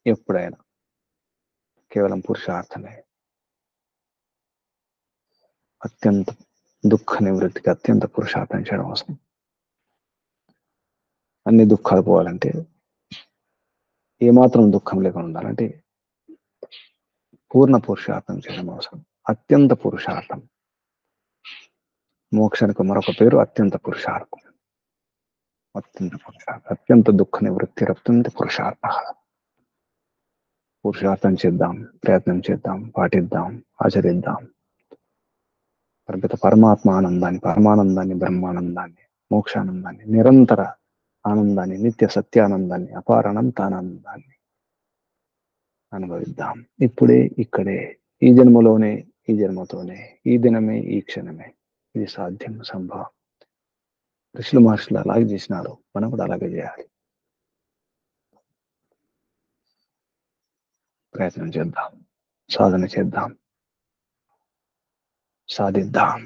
ఎప్పుడైనా కేవలం పురుషార్థమే. అత్యంత దుఃఖ నివృత్తికి అత్యంత పురుషార్థం చేయడం అవసరం. అన్ని దుఃఖాలు పోవాలంటే, ఏమాత్రం దుఃఖం లేకుండా ఉండాలంటే పూర్ణ పురుషార్థం చేయడం అవసరం. అత్యంత పురుషార్థం. మోక్షానికి మరొక పేరు అత్యంత పురుషార్థం. అత్యంత పురుషార్థం, అత్యంత దుఃఖ నివృత్తి, అత్యంత పురుషార్థ. పురుషార్థం చేద్దాం, ప్రయత్నం చేద్దాం, పాటిద్దాం, ఆచరిద్దాం. పరమిత పరమాత్మ ఆనందాన్ని, పరమానందాన్ని, బ్రహ్మానందాన్ని, మోక్షానందాన్ని, నిరంతర ఆనందాన్ని, నిత్య సత్యానందాన్ని, అపారానంతానందాన్ని అనుభవిద్దాం. ఇప్పుడే, ఇక్కడే, ఈ జన్మలోనే, ఈ జన్మతోనే, ఈ దినమే, ఈ క్షణమే. ఇది సాధ్యం, సంభవం. ఋషులు మహర్షులు అలాగే చేసినారు, మనం కూడా అలాగే చేయాలి. ప్రయత్నం చేద్దాం, సాధన చేద్దాం, సాధిద్దాం.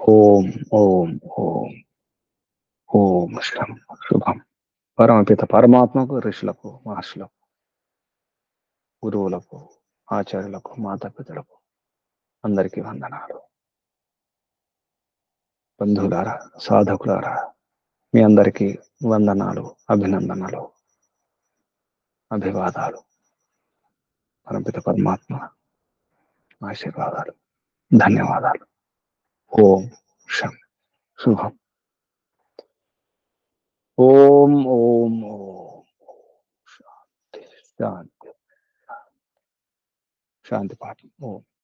ఓం ఓం ఓం ఓం శుభం. పరమపిత పరమాత్మకు, ఋషులకు, మహర్షులకు, గురువులకు, ఆచార్యులకు, మాతాపితలకు అందరికీ వందనాలు. బంధువులారా, సాధకులారా, మీ అందరికీ వందనాలు, అభినందనలు, అభివాదాలు. పరమపిత పరమాత్మ ఆశీర్వాదాలు, ధన్యవాదాలు. ఓం శుభం. ఓం ఓం ఓం. శాంతి శాంతి శాంతి పాఠం. ఓం.